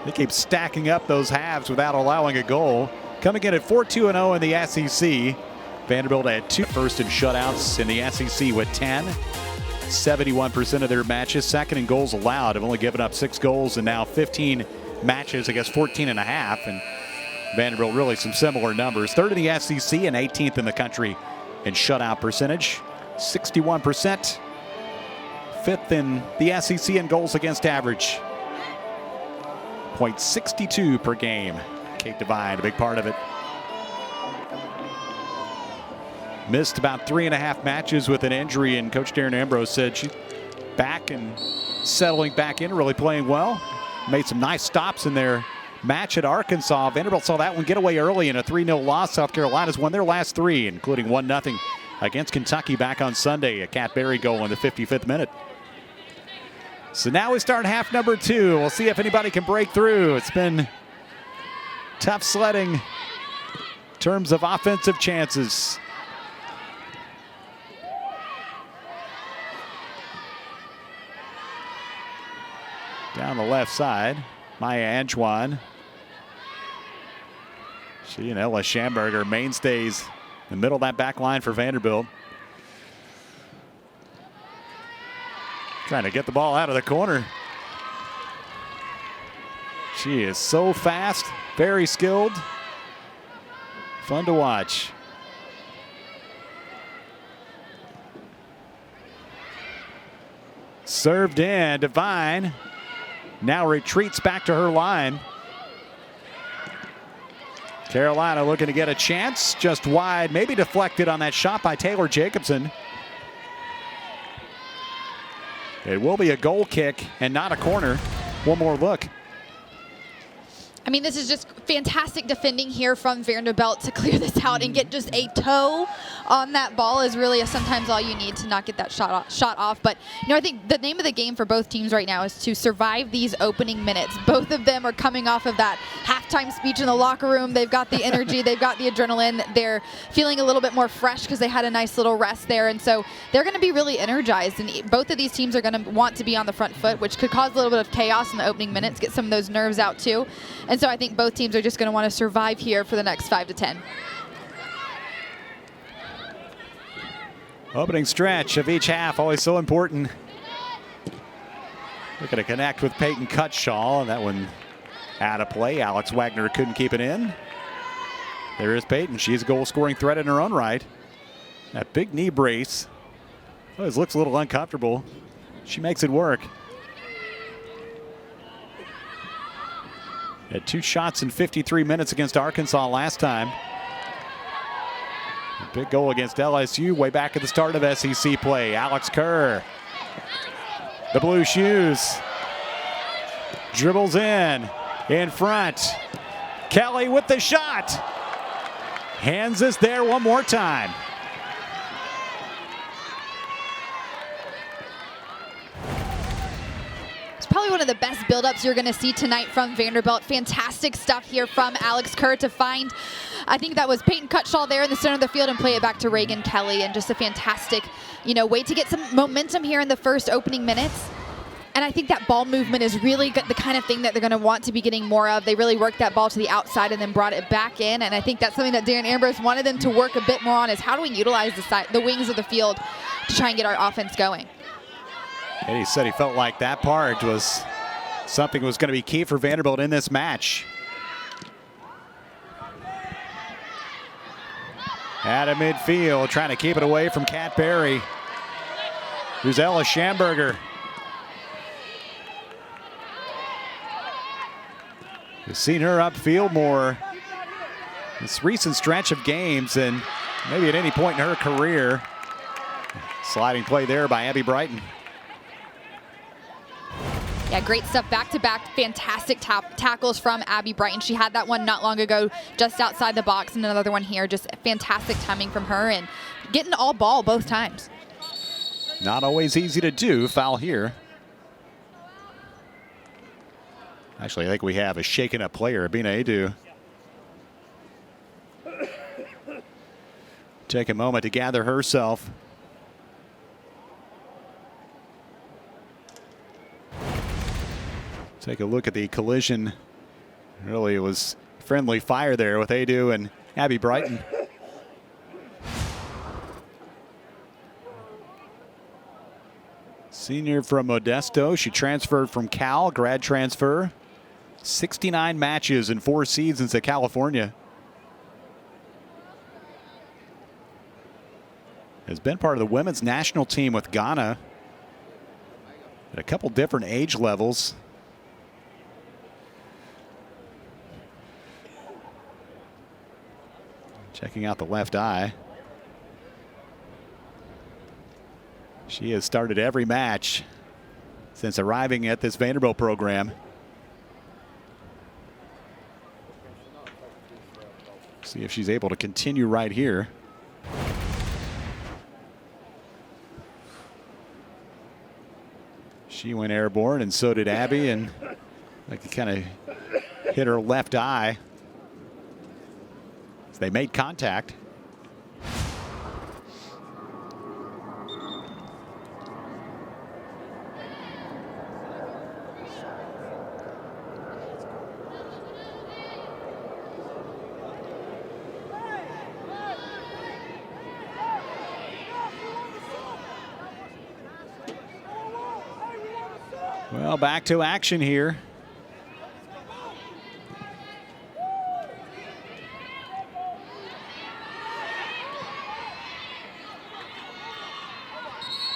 They keep stacking up those halves without allowing a goal. Coming in at 4-2-0 in the SEC. Vanderbilt had 2 first in shutouts in the SEC with 10. 71% of their matches. Second in goals allowed. Have only given up 6 goals in now 15 matches against 14.5. And Vanderbilt really some similar numbers. Third in the SEC and 18th in the country in shutout percentage. 61%. Fifth in the SEC in goals against average. .62 per game. Kate Devine, a big part of it. Missed about 3.5 matches with an injury, and Coach Darren Ambrose said she's back and settling back in, really playing well. Made some nice stops in their match at Arkansas. Vanderbilt saw that one get away early in a 3-0 loss. South Carolina's won their last 3, including 1-0 against Kentucky back on Sunday. A Kat Berry goal in the 55th minute. So now we start half number 2. We'll see if anybody can break through. It's been tough sledding in terms of offensive chances. Down the left side, Maya Antoine. She and Ella Schamberger mainstays in the middle of that back line for Vanderbilt. Trying to get the ball out of the corner. She is so fast, very skilled. Fun to watch. Served in, Devine. Now retreats back to her line. Carolina looking to get a chance, just wide, maybe deflected on that shot by Taylor Jacobson. It will be a goal kick and not a corner. One more look. I mean, this is just fantastic defending here from Vanderbilt to clear this out and get just a toe on that ball is really sometimes all you need to not get that shot off. But, you know, I think the name of the game for both teams right now is to survive these opening minutes. Both of them are coming off of that halftime speech in the locker room. They've got the energy. They've got the adrenaline. They're feeling a little bit more fresh because they had a nice little rest there. And so they're going to be really energized. And both of these teams are going to want to be on the front foot, which could cause a little bit of chaos in the opening minutes, get some of those nerves out too. And so I think both teams are just going to want to survive here for the next 5 to 10. Opening stretch of each half, always so important. Looking to connect with Peyton Cutshaw. That one out of play. Alex Wagner couldn't keep it in. There is Peyton. She's a goal-scoring threat in her own right. That big knee brace. Always looks a little uncomfortable. She makes it work. Had 2 shots in 53 minutes against Arkansas last time. A big goal against LSU way back at the start of SEC play. Alex Kerr. The blue shoes. Dribbles in front. Kelly with the shot. Hands us there one more time. Probably one of the best buildups you're going to see tonight from Vanderbilt. Fantastic stuff here from Alex Kerr to find, I think that was Peyton Cutshaw there in the center of the field and play it back to Reagan Kelly. And just a fantastic, way to get some momentum here in the first opening minutes. And I think that ball movement is really the kind of thing that they're going to want to be getting more of. They really worked that ball to the outside and then brought it back in. And I think that's something that Darren Ambrose wanted them to work a bit more on, is how do we utilize the wings of the field to try and get our offense going. And he said he felt like that part was something was going to be key for Vanderbilt in this match. Out of midfield, trying to keep it away from Kat Berry. Here's Ella Schamberger. We've seen her upfield more this recent stretch of games than maybe at any point in her career. Sliding play there by Abby Brighton. Yeah, great stuff back-to-back. Fantastic tackles from Abby Brighton. She had that one not long ago just outside the box, and another one here. Just fantastic timing from her and getting all ball both times. Not always easy to do. Foul here. Actually, I think we have a shaken up player, Abina Adu. Take a moment to gather herself. Take a look at the collision. Really, it was friendly fire there with Adu and Abby Brighton. Senior from Modesto. She transferred from Cal, grad transfer. 69 matches in 4 seasons at California. Has been part of the women's national team with Ghana at a couple different age levels. Checking out the left eye. She has started every match since arriving at this Vanderbilt program. See if she's able to continue right here. She went airborne, and so did Abby, and like it kind of hit her left eye. They made contact. Well, back to action here.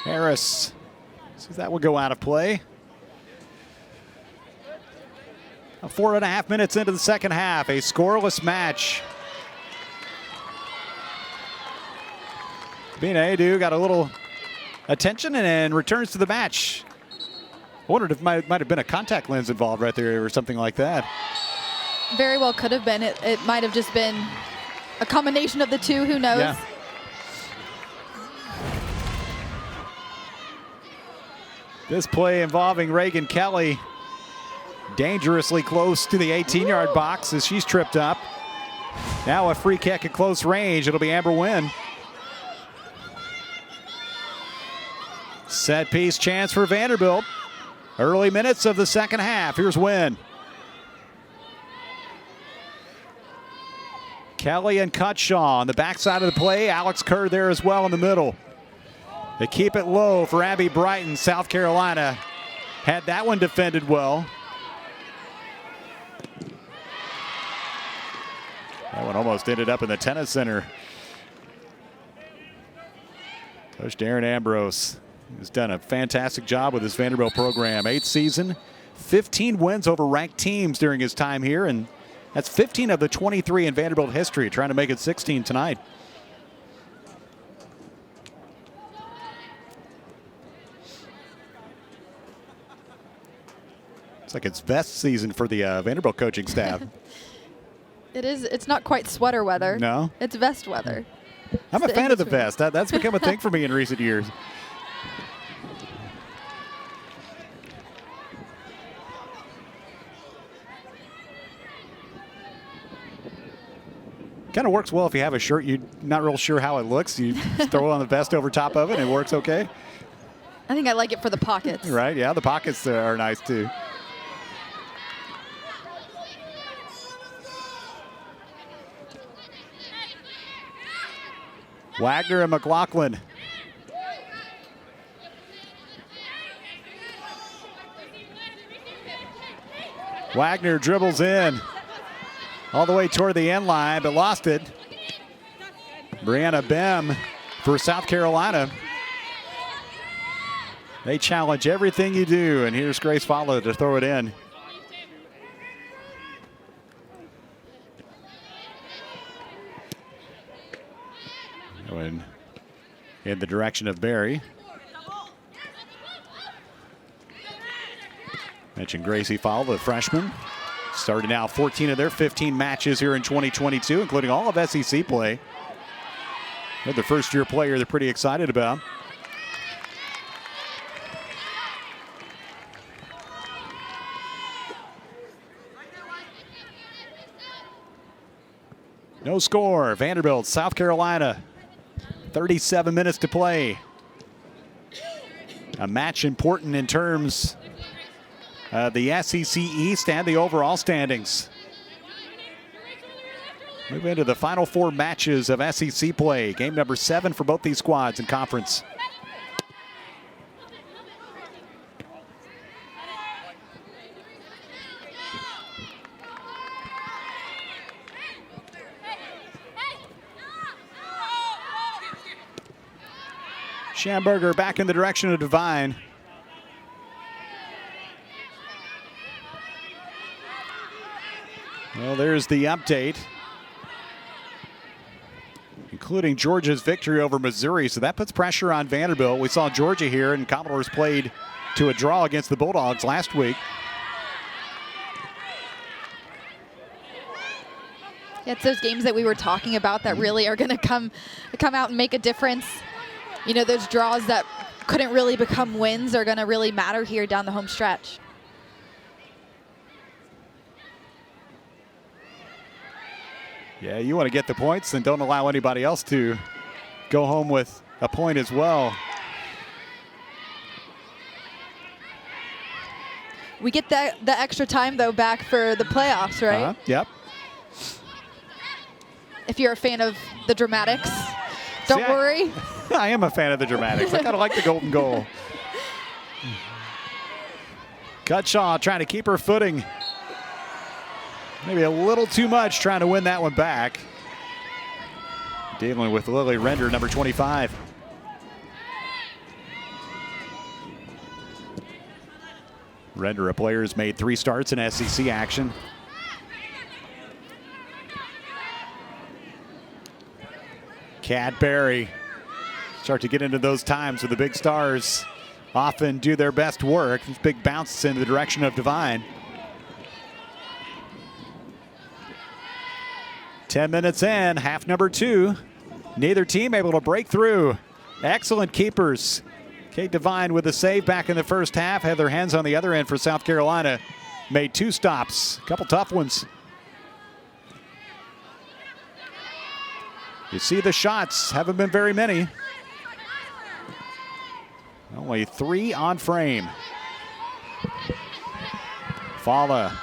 Harris, so that will go out of play. 4.5 minutes into the second half, a scoreless match. Abina Adu got a little attention and returns to the match. I wondered if might have been a contact lens involved right there or something like that. Very well could have been. It might have just been a combination of the two, who knows? Yeah. This play involving Reagan Kelly dangerously close to the 18-yard box as she's tripped up. Now a free kick at close range. It'll be Amber Wynn. Set piece chance for Vanderbilt. Early minutes of the second half. Here's Wynn. Kelly and Cutshaw on the backside of the play. Alex Kerr there as well in the middle. They keep it low for Abby Brighton. South Carolina had that one defended well. That one almost ended up in the tennis center. Coach Darren Ambrose has done a fantastic job with his Vanderbilt program. 8th season, 15 wins over ranked teams during his time here, and that's 15 of the 23 in Vanderbilt history, trying to make it 16 tonight. It's like its best season for the Vanderbilt coaching staff. It is. It's not quite sweater weather. No? It's vest weather. I'm a fan of the vest. That's become a thing for me in recent years. Kind of works well if you have a shirt you're not real sure how it looks. You just throw it on the vest over top of it and it works okay. I think I like it for the pockets. Right, yeah, the pockets are nice too. Wagner and McLaughlin. Wagner dribbles in all the way toward the end line, but lost it. Brianna Bem for South Carolina. They challenge everything you do, and here's Grace Fowler to throw it in. Going in the direction of Barry. Mentioned Gracie Fowler, the freshman. Started now 14 of their 15 matches here in 2022, including all of SEC play. They're the first-year player they're pretty excited about. No score. Vanderbilt, South Carolina. 37 minutes to play. A match important in terms of the SEC East and the overall standings. Move into the final 4 matches of SEC play. Game number 7 for both these squads in conference. Schamberger back in the direction of Devine. Well, there's the update, including Georgia's victory over Missouri. So that puts pressure on Vanderbilt. We saw Georgia here, and Commodores played to a draw against the Bulldogs last week. It's those games that we were talking about that really are going to come out and make a difference. You know, those draws that couldn't really become wins are going to really matter here down the home stretch. Yeah, you want to get the points, then don't allow anybody else to go home with a point as well. We get the extra time, though, back for the playoffs, right? Yep. If you're a fan of the dramatics, don't worry. I am a fan of the dramatics. I kind of like the golden goal. Cutshaw trying to keep her footing. Maybe a little too much trying to win that one back. Dealing with Lily Render, number 25. Render, a player who's made 3 starts in SEC action. Cadbury start to get into those times where the big stars often do their best work. This big bounce in the direction of Devine. 10 minutes in, half number 2. Neither team able to break through. Excellent keepers. Kate Devine with a save back in the first half. Had their hands on the other end for South Carolina. Made 2 stops, a couple tough ones. You see the shots, haven't been very many. Only 3 on frame. Fala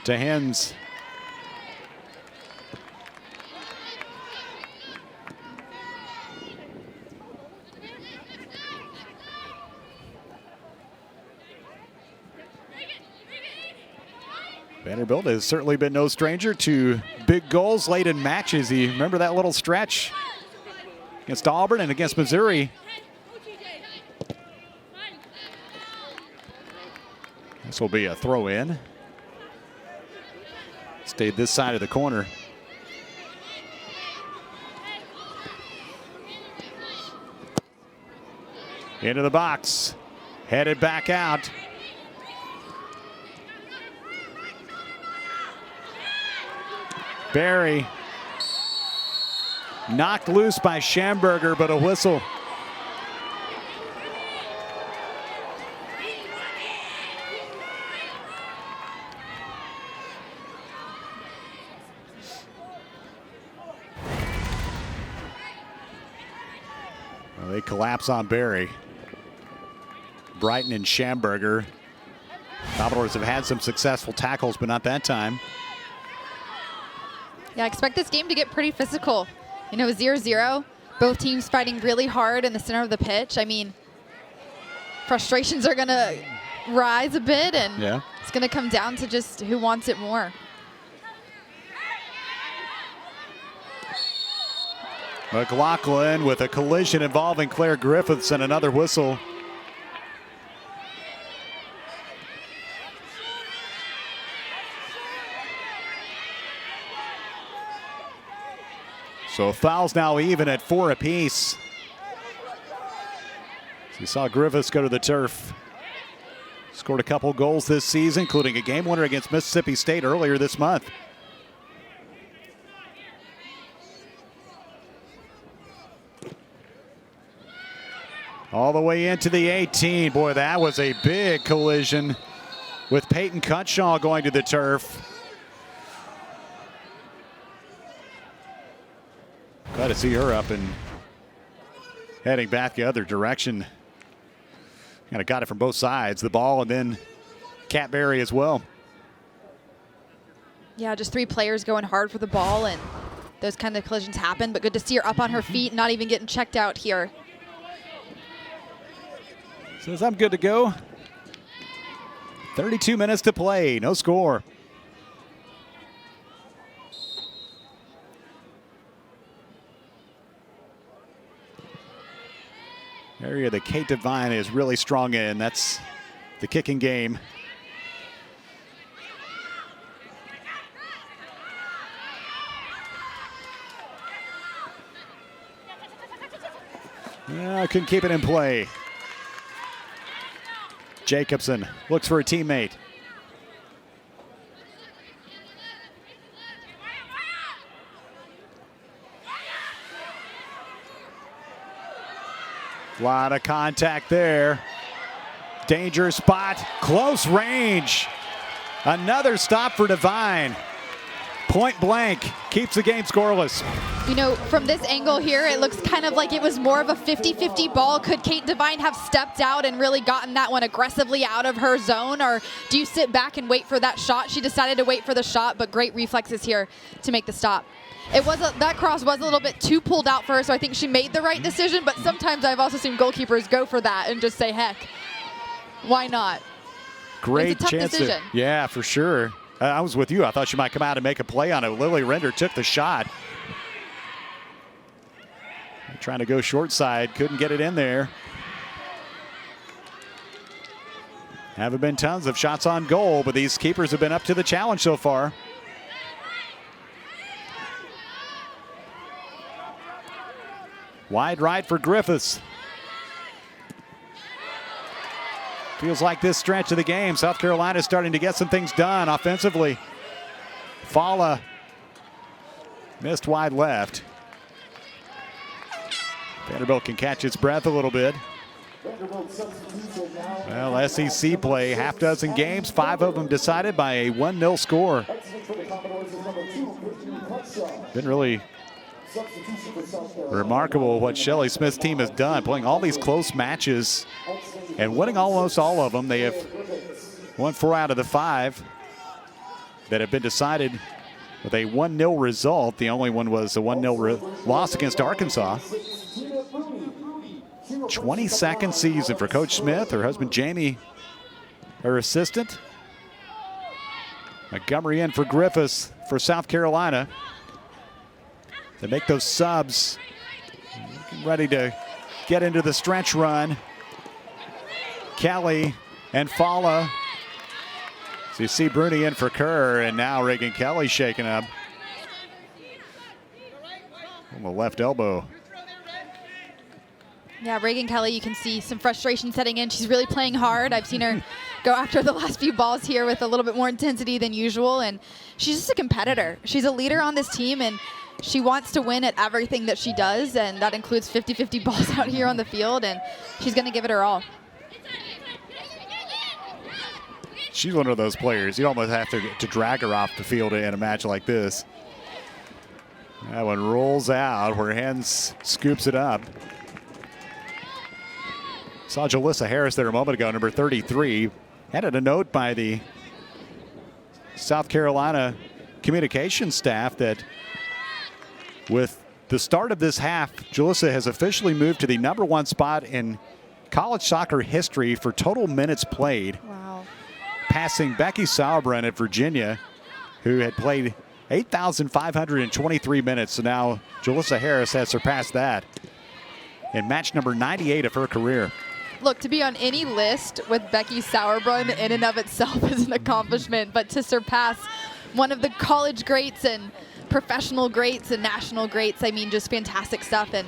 to Hens. Vanderbilt has certainly been no stranger to big goals late in matches. You remember that little stretch against Auburn and against Missouri. This will be a throw in. Stayed this side of the corner. Into the box. Headed back out. Barry knocked loose by Schamberger, but a whistle. Well, they collapse on Barry. Brighton and Schamberger. Commodores have had some successful tackles, but not that time. Yeah, I expect this game to get pretty physical. You know, 0-0, both teams fighting really hard in the center of the pitch. I mean, frustrations are going to rise a bit, and it's going to come down to just who wants it more. McLaughlin with a collision involving Claire Griffiths and another whistle. So fouls now even at 4 apiece. So you saw Griffiths go to the turf. Scored a couple goals this season, including a game winner against Mississippi State earlier this month. All the way into the 18. Boy, that was a big collision with Peyton Cutshaw going to the turf. Glad to see her up and heading back the other direction. Kind of got it from both sides, the ball and then Kat Berry as well. Yeah, just 3 players going hard for the ball, and those kind of collisions happen, but good to see her up on her feet, not even getting checked out here. Says I'm good to go. 32 minutes to play, no score. Area that Kate Devine is really strong in. That's the kicking game. Yeah, I couldn't keep it in play. Jacobson looks for a teammate. A lot of contact there. Danger spot, close range. Another stop for Devine. Point blank, keeps the game scoreless. You know, from this angle here, it looks kind of like it was more of a 50-50 ball. Could Kate Devine have stepped out and really gotten that one aggressively out of her zone, or do you sit back and wait for that shot? She decided to wait for the shot, but great reflexes here to make the stop. That cross was a little bit too pulled out for her, so I think she made the right decision, but sometimes I've also seen goalkeepers go for that and just say, heck, why not? Great it's a tough chance. decision. Yeah, for sure. I was with you. I thought she might come out and make a play on it. Lily Render took the shot. Trying to go short side, couldn't get it in there. Haven't been tons of shots on goal, but these keepers have been up to the challenge so far. Wide right for Griffiths. Feels like this stretch of the game, South Carolina is starting to get some things done offensively. Fala missed wide left. Vanderbilt can catch its breath a little bit. Well, SEC play, half dozen games, 5 of them decided by a 1-0 score. Been really remarkable what Shelley Smith's team has done, playing all these close matches and winning almost all of them. They have won 4 out of the 5 that have been decided with a 1-0 result. The only one was a 1-0 loss against Arkansas. 22nd season for Coach Smith, her husband Jamie, her assistant. Montgomery in for Griffiths for South Carolina. They make those subs, ready to get into the stretch run. Kelly and Fala. So you see Bruni in for Kerr, and now Reagan Kelly shaking up on the left elbow. Yeah, Reagan Kelly, you can see some frustration setting in. She's really playing hard. I've seen her go after the last few balls here with a little bit more intensity than usual, and she's just a competitor. She's a leader on this team, and she wants to win at everything that she does, and that includes 50-50 balls out here on the field, and she's going to give it her all. She's one of those players. You almost have to drag her off the field in a match like this. That one rolls out where Hens scoops it up. Saw Jalissa Harris there a moment ago, number 33. Added a note by the South Carolina communications staff that with the start of this half, Jalissa has officially moved to the #1 spot in college soccer history for total minutes played. Wow. Passing Becky Sauerbrunn at Virginia, who had played 8,523 minutes. So now Jalissa Harris has surpassed that in match number 98 of her career. Look, to be on any list with Becky Sauerbrunn in and of itself is an accomplishment, but to surpass one of the college greats and professional greats and national greats. I mean, just fantastic stuff, and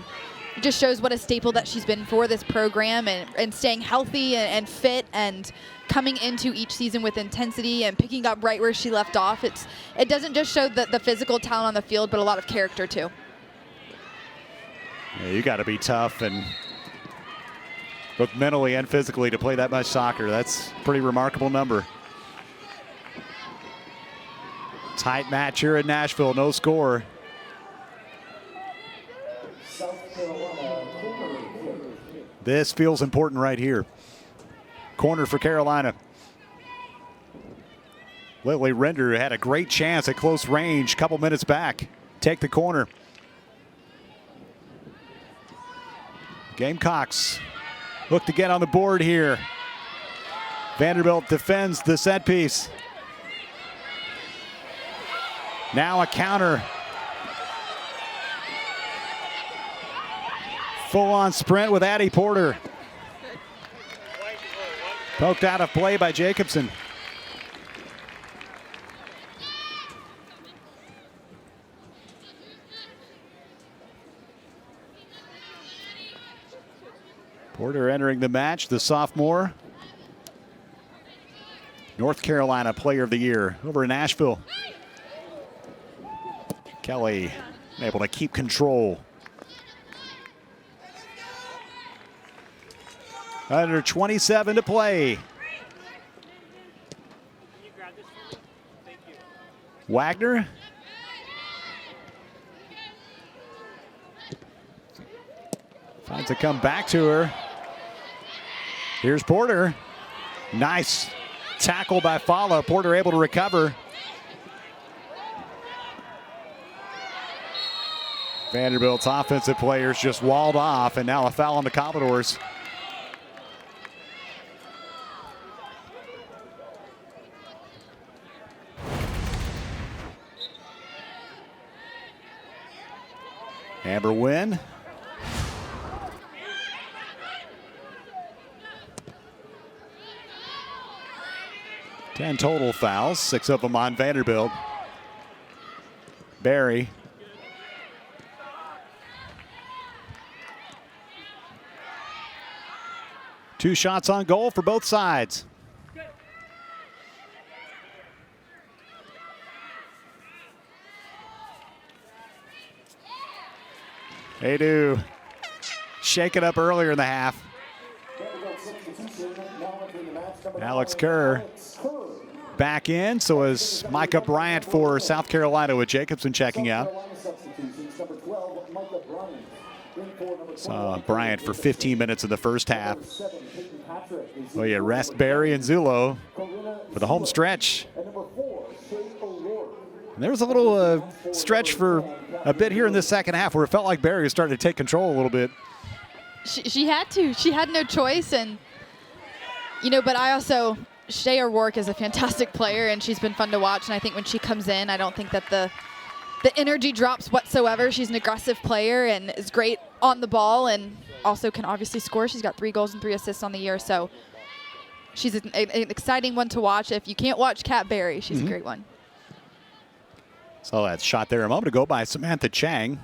it just shows what a staple that she's been for this program, and staying healthy and fit and coming into each season with intensity and picking up right where she left off. It doesn't just show the physical talent on the field, but a lot of character too. Yeah, you got to be tough and both mentally and physically to play that much soccer. That's a pretty remarkable number. Tight match here in Nashville, no score. This feels important right here. Corner for Carolina. Lily Render had a great chance at close range, couple minutes back. Take the corner. Gamecocks look to get on the board here. Vanderbilt defends the set piece. Now a counter. Full-on sprint with Addie Porter. Poked out of play by Jacobson. Porter entering the match, the sophomore. North Carolina Player of the Year over in Nashville. Kelly able to keep control. Under 27 to play. Wagner. Finds to come back to her. Here's Porter. Nice tackle by Fala. Porter able to recover. Vanderbilt's offensive players just walled off, and now a foul on the Commodores. Amber Wynn. Ten total fouls, 6 of them on Vanderbilt. Barry. Two shots on goal for both sides. They do shake it up earlier in the half. Alex Kerr back in, so is Micah Bryant for South Carolina with Jacobson checking out. Saw Bryant for 15 minutes in the first half. Oh yeah, rest Barry and Zulo for the home stretch. And there was a little stretch for a bit here in the second half where it felt like Barry was starting to take control a little bit. She had to. She had no choice, and but I also, Shea O'Rourke is a fantastic player, and she's been fun to watch. And I think when she comes in, I don't think that the energy drops whatsoever. She's an aggressive player and is great on the ball, and also can obviously score. She's got 3 goals and 3 assists on the year, so she's an exciting one to watch. If you can't watch Kat Barry, she's a great one. So that shot there a moment ago by Samantha Chang.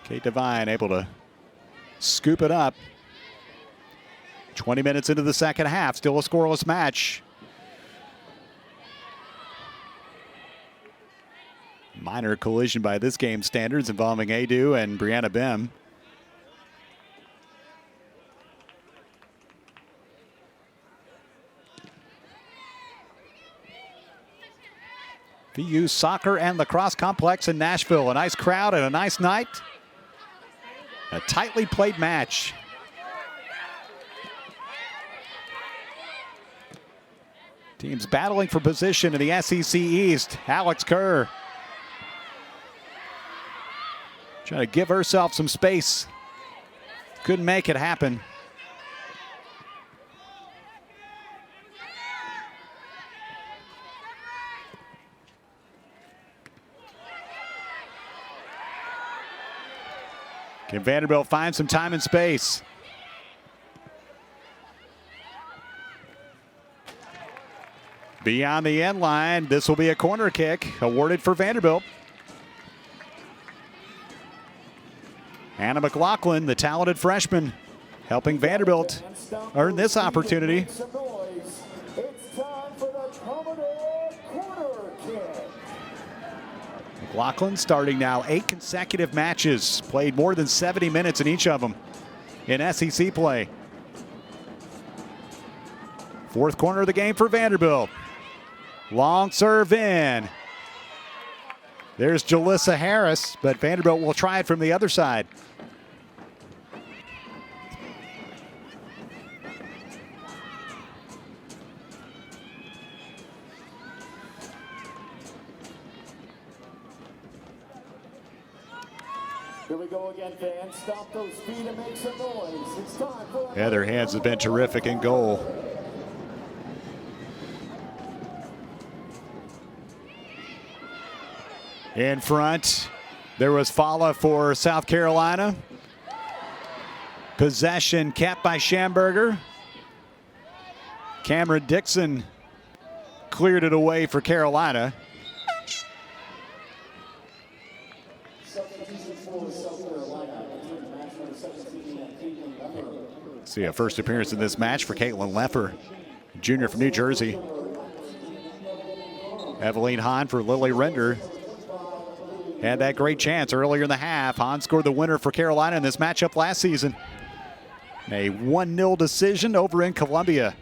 Kate Devine able to scoop it up. 20 minutes into the second half, still a scoreless match. Minor collision by this game standards involving Adu and Brianna Bem. VU Soccer and Lacrosse Complex in Nashville. A nice crowd and a nice night. A tightly played match. Teams battling for position in the SEC East. Alex Kerr trying to give herself some space. Couldn't make it happen. Can Vanderbilt find some time and space? Beyond the end line, this will be a corner kick awarded for Vanderbilt. Hannah McLaughlin, the talented freshman, helping Vanderbilt earn this opportunity. It's time for the Commodore corner kick. McLaughlin starting now 8 consecutive matches, played more than 70 minutes in each of them in SEC play. Fourth corner of the game for Vanderbilt. Long serve in. There's Jalissa Harris, but Vanderbilt will try it from the other side. Here we go again, fans. Stop those feet and make some noise. It's time for... Yeah, their hands have been terrific in goal. In front, there was Fala for South Carolina. Possession kept by Schamberger. Cameron Dixon cleared it away for Carolina. See a first appearance in this match for Caitlin Leffer, junior from New Jersey. Eveline Hahn for Lily Render. Had that great chance earlier in the half. Hahn scored the winner for Carolina in this matchup last season. A 1-0 decision over in Columbia.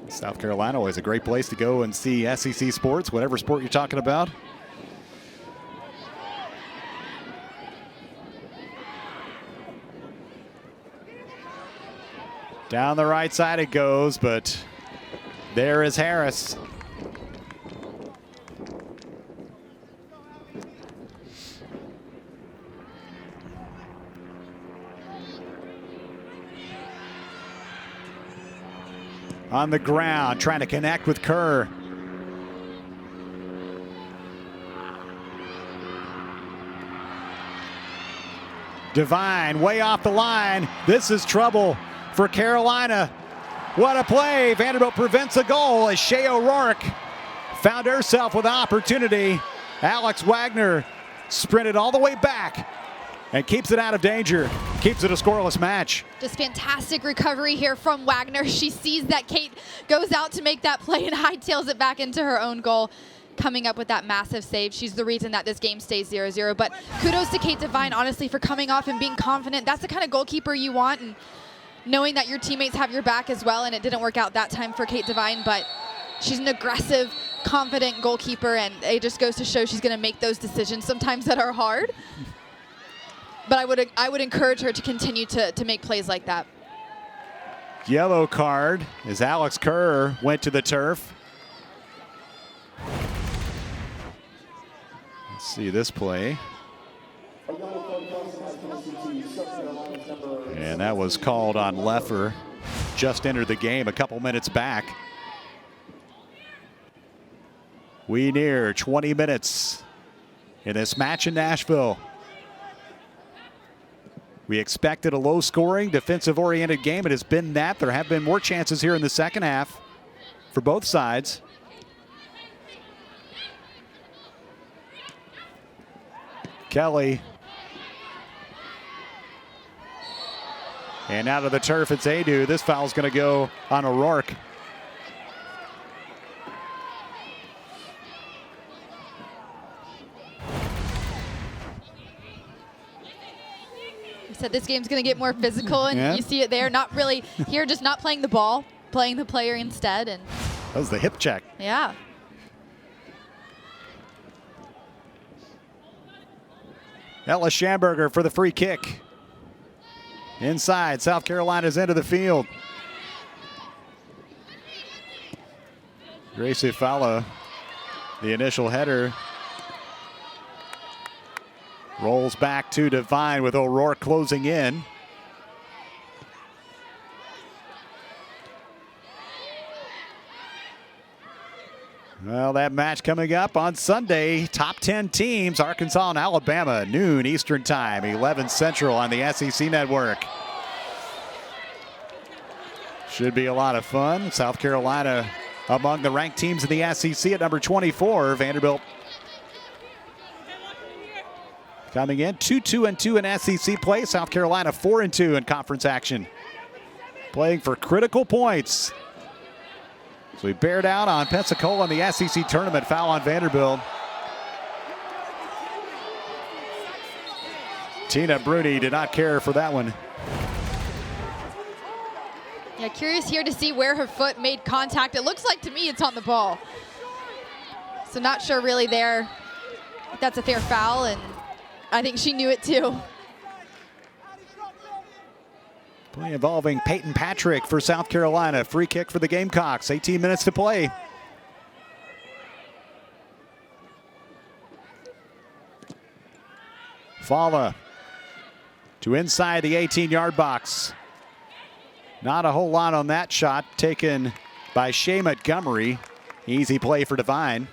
South Carolina is a great place to go and see SEC sports, whatever sport you're talking about. Down the right side it goes, but there is Harris. On the ground, trying to connect with Kerr. Devine way off the line. This is trouble for Carolina. What a play. Vanderbilt prevents a goal as Shea O'Rourke found herself with an opportunity. Alex Wagner sprinted all the way back and keeps it out of danger. Keeps it a scoreless match. Just fantastic recovery here from Wagner. She sees that Kate goes out to make that play and hightails it back into her own goal, coming up with that massive save. She's the reason that this game stays 0-0. But kudos to Kate Devine, honestly, for coming off and being confident. That's the kind of goalkeeper you want, and knowing that your teammates have your back as well. And it didn't work out that time for Kate Devine, but she's an aggressive, confident goalkeeper, and it just goes to show she's going to make those decisions sometimes that are hard. But I would encourage her to continue to make plays like that. Yellow card as Alex Kerr went to the turf. Let's see this play. And that was called on Leffer. Just entered the game a couple minutes back. We near 20 minutes in this match in Nashville. We expected a low-scoring, defensive-oriented game. It has been that. There have been more chances here in the second half for both sides. Kelly. And out of the turf, it's Adu. This foul's going to go on O'Rourke. Said this game's going to get more physical, and you see it there. Not really here, just not playing the ball, playing the player instead. And that was the hip check. Yeah. Ella Schamberger for the free kick. Inside, South Carolina's into the field. Gracie Fala, the initial header. Rolls back to Devine with O'Rourke closing in. Well, that match coming up on Sunday. Top 10 teams, Arkansas and Alabama, noon Eastern Time, 11 Central on the SEC Network. Should be a lot of fun. South Carolina among the ranked teams in the SEC at number 24. Vanderbilt coming in 2-2-2 in SEC play. South Carolina 4-2 in conference action. Playing for critical points. So we bear down on Pensacola in the SEC tournament. Foul on Vanderbilt. Tina Bruni did not care for that one. Yeah, curious here to see where her foot made contact. It looks like to me it's on the ball. So not sure really there if that's a fair foul, and I think she knew it too. Play involving Peyton Patrick for South Carolina. Free kick for the Gamecocks. 18 minutes to play. Fala to inside the 18-yard box. Not a whole lot on that shot taken by Shea Montgomery. Easy play for Devine.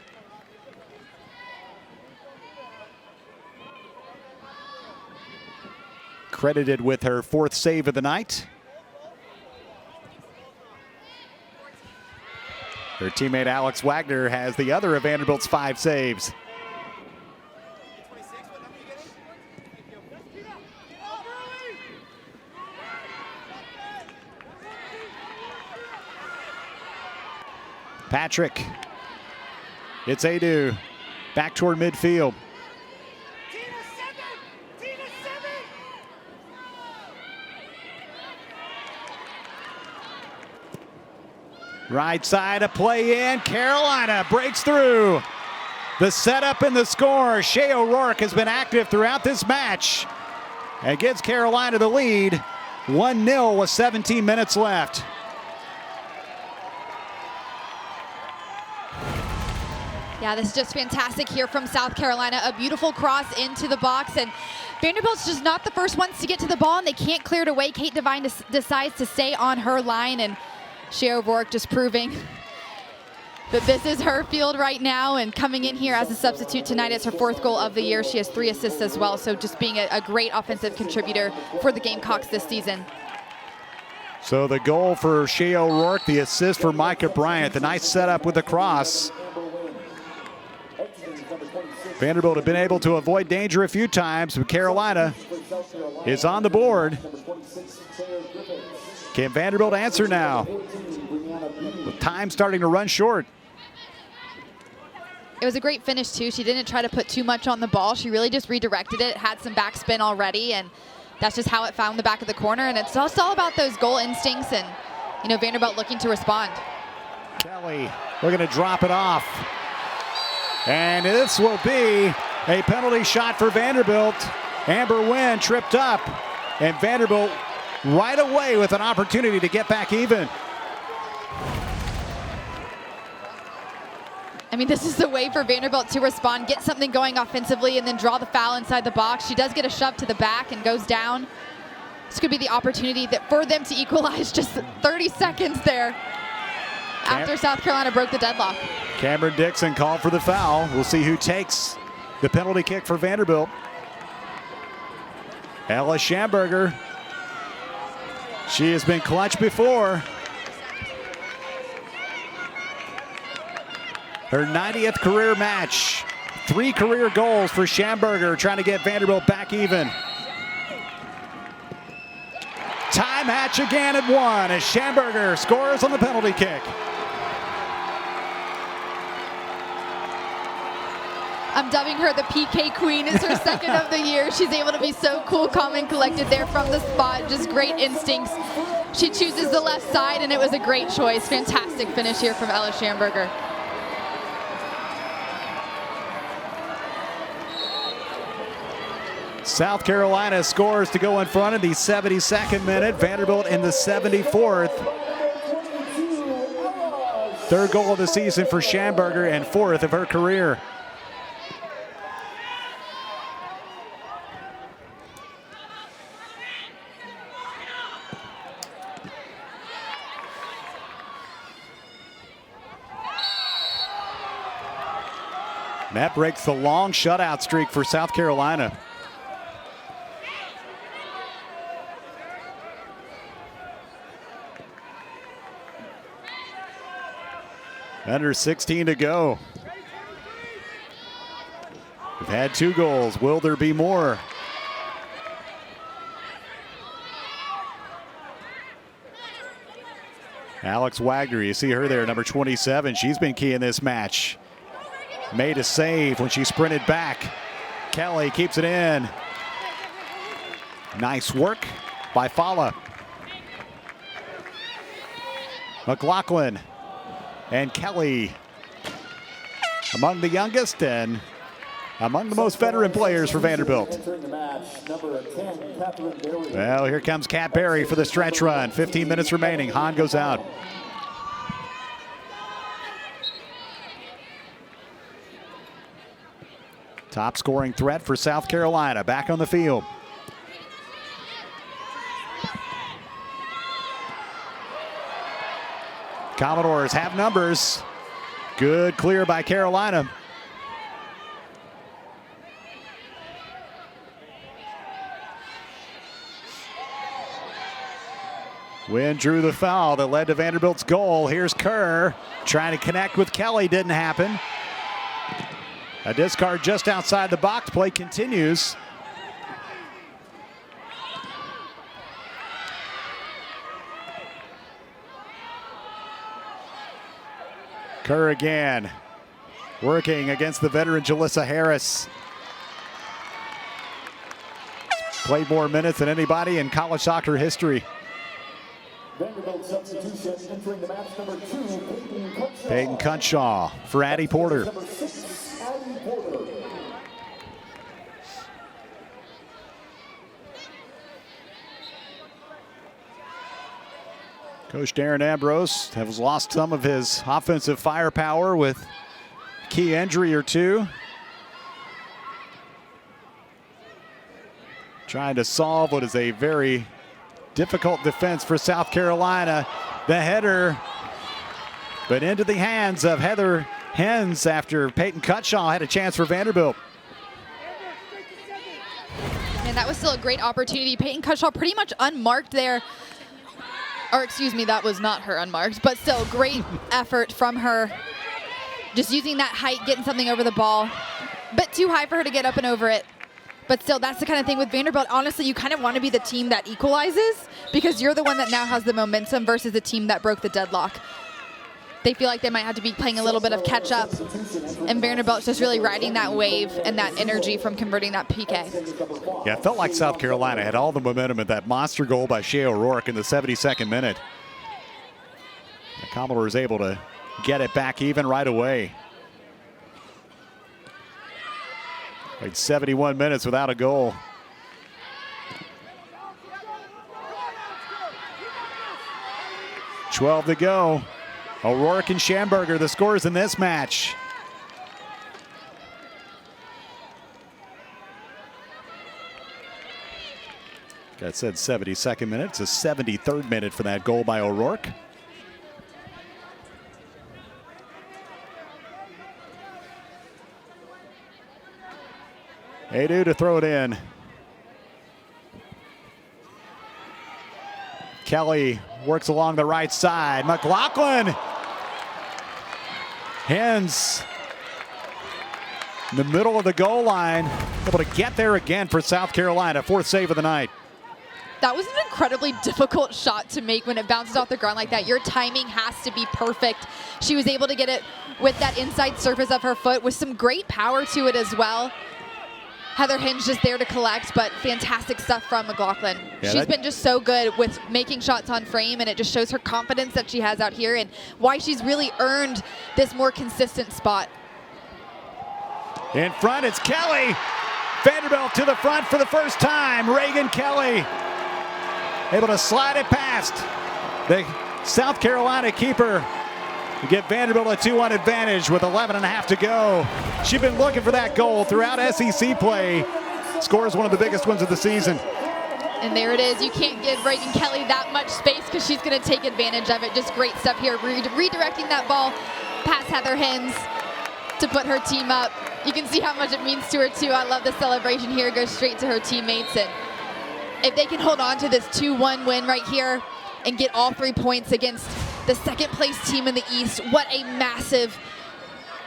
Credited with her 4th save of the night. Her teammate Alex Wagner has the other of Vanderbilt's 5 saves. Patrick. It's Adu. Back toward midfield. Right side, a play in. Carolina breaks through. The setup and the score. Shea O'Rourke has been active throughout this match and gives Carolina the lead. 1-0 with 17 minutes left. Yeah, this is just fantastic here from South Carolina. A beautiful cross into the box, and Vanderbilt's just not the first ones to get to the ball, and they can't clear it away. Kate Devine decides to stay on her line, and Shea O'Rourke just proving that this is her field right now, and coming in here as a substitute tonight. It's her 4th goal of the year. She has 3 assists as well, so just being a great offensive contributor for the Gamecocks this season. So the goal for Shea O'Rourke, the assist for Micah Bryant. The nice setup with the cross. Vanderbilt have been able to avoid danger a few times, but Carolina is on the board. Can Vanderbilt answer now? With time starting to run short. It was a great finish too. She didn't try to put too much on the ball. She really just redirected it, had some backspin already, and that's just how it found the back of the corner. And it's just all about those goal instincts, and Vanderbilt looking to respond. Kelly looking to drop it off. And this will be a penalty shot for Vanderbilt. Amber Wynn tripped up, and Vanderbilt right away with an opportunity to get back even. I mean, this is the way for Vanderbilt to respond, get something going offensively, and then draw the foul inside the box. She does get a shove to the back and goes down. This could be the opportunity for them to equalize. Just 30 seconds there after South Carolina broke the deadlock. Cameron Dixon called for the foul. We'll see who takes the penalty kick for Vanderbilt. Ella Schamberger. She has been clutch before. Her 90th career match. 3 career goals for Schamberger, trying to get Vanderbilt back even. Tie match again at 1 as Schamberger scores on the penalty kick. I'm dubbing her the PK Queen. It's her 2nd of the year. She's able to be so cool, calm, and collected there from the spot. Just great instincts. She chooses the left side, and it was a great choice. Fantastic finish here from Ella Schamberger. South Carolina scores to go in front in the 72nd minute. Vanderbilt in the 74th. 3rd goal of the season for Schamberger and 4th of her career. And that breaks the long shutout streak for South Carolina. Under 16 to go. We've had 2 goals. Will there be more? Alex Wagner, you see her there, number 27. She's been key in this match. Made a save when she sprinted back. Kelly keeps it in. Nice work by Fala. McLaughlin and Kelly among the youngest and among the most veteran players for Vanderbilt. Well, here comes Kat Berry for the stretch run. 15 minutes remaining. Hahn goes out. Top scoring threat for South Carolina. Back on the field. Commodores have numbers. Good clear by Carolina. Wynn drew the foul that led to Vanderbilt's goal. Here's Kerr trying to connect with Kelly. Didn't happen. A discard just outside the box. Play continues. Kerr again, working against the veteran Jalissa Harris. Played more minutes than anybody in college soccer history. Vanderbilt substitution entering the match, number 2, Peyton Cunshaw for Addie Porter. Number 6, Addie Porter. Coach Darren Ambrose has lost some of his offensive firepower with key injury or two. Trying to solve what is a very difficult defense for South Carolina. The header, but into the hands of Heather Hens after Peyton Cutshaw had a chance for Vanderbilt. And that was still a great opportunity. Peyton Cutshaw pretty much unmarked there. Or excuse me, that was not her unmarked, but still great effort from her. Just using that height, getting something over the ball. Bit too high for her to get up and over it. But still, that's the kind of thing with Vanderbilt. Honestly, you kind of want to be the team that equalizes because you're the one that now has the momentum versus the team that broke the deadlock. They feel like they might have to be playing a little bit of catch up. And Vanderbilt's just really riding that wave and that energy from converting that PK. Yeah, it felt like South Carolina had all the momentum at that monster goal by Shea O'Rourke in the 72nd minute. The Commodores able to get it back even right away. Played 71 minutes without a goal. $12 to go. O'Rourke and Schamberger, the scores in this match. That said 72nd minute. It's a 73rd minute for that goal by O'Rourke. Adu to throw it in. Kelly works along the right side. McLaughlin. Hens in the middle of the goal line. Able to get there again for South Carolina. 4th save of the night. That was an incredibly difficult shot to make when it bounces off the ground like that. Your timing has to be perfect. She was able to get it with that inside surface of her foot with some great power to it as well. Heather Hinge just there to collect, but fantastic stuff from McLaughlin. Yeah, she's been just so good with making shots on frame, and it just shows her confidence that she has out here and why she's really earned this more consistent spot. In front, it's Kelly. Vanderbilt to the front for the first time. Reagan Kelly able to slide it past the South Carolina keeper to give Vanderbilt a 2-1 advantage with 11.5 to go. She's been looking for that goal throughout SEC play. Scores one of the biggest ones of the season. And there it is. You can't give Reagan Kelly that much space because she's going to take advantage of it. Just great stuff here. Redirecting that ball past Heather Hens to put her team up. You can see how much it means to her, too. I love the celebration here. Goes straight to her teammates. And if they can hold on to this 2-1 win right here and get all 3 points against the second-place team in the East, what a massive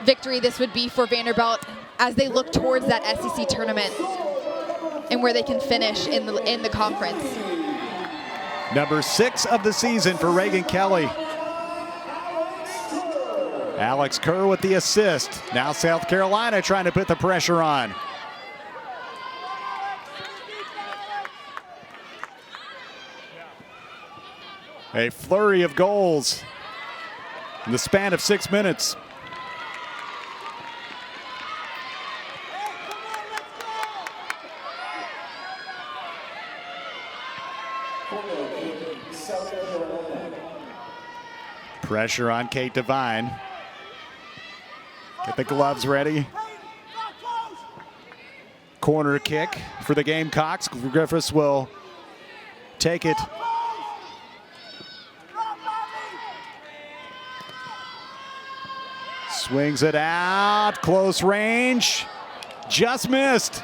victory this would be for Vanderbilt as they look towards that SEC tournament and where they can finish in the conference. Number 6 of the season for Reagan Kelly. Alex Kerr with the assist. Now South Carolina trying to put the pressure on. A flurry of goals in the span of 6 minutes. Pressure on Kate Devine. Get the gloves ready. Corner kick for the Gamecocks. Griffiths will take it. Swings it out, close range, just missed.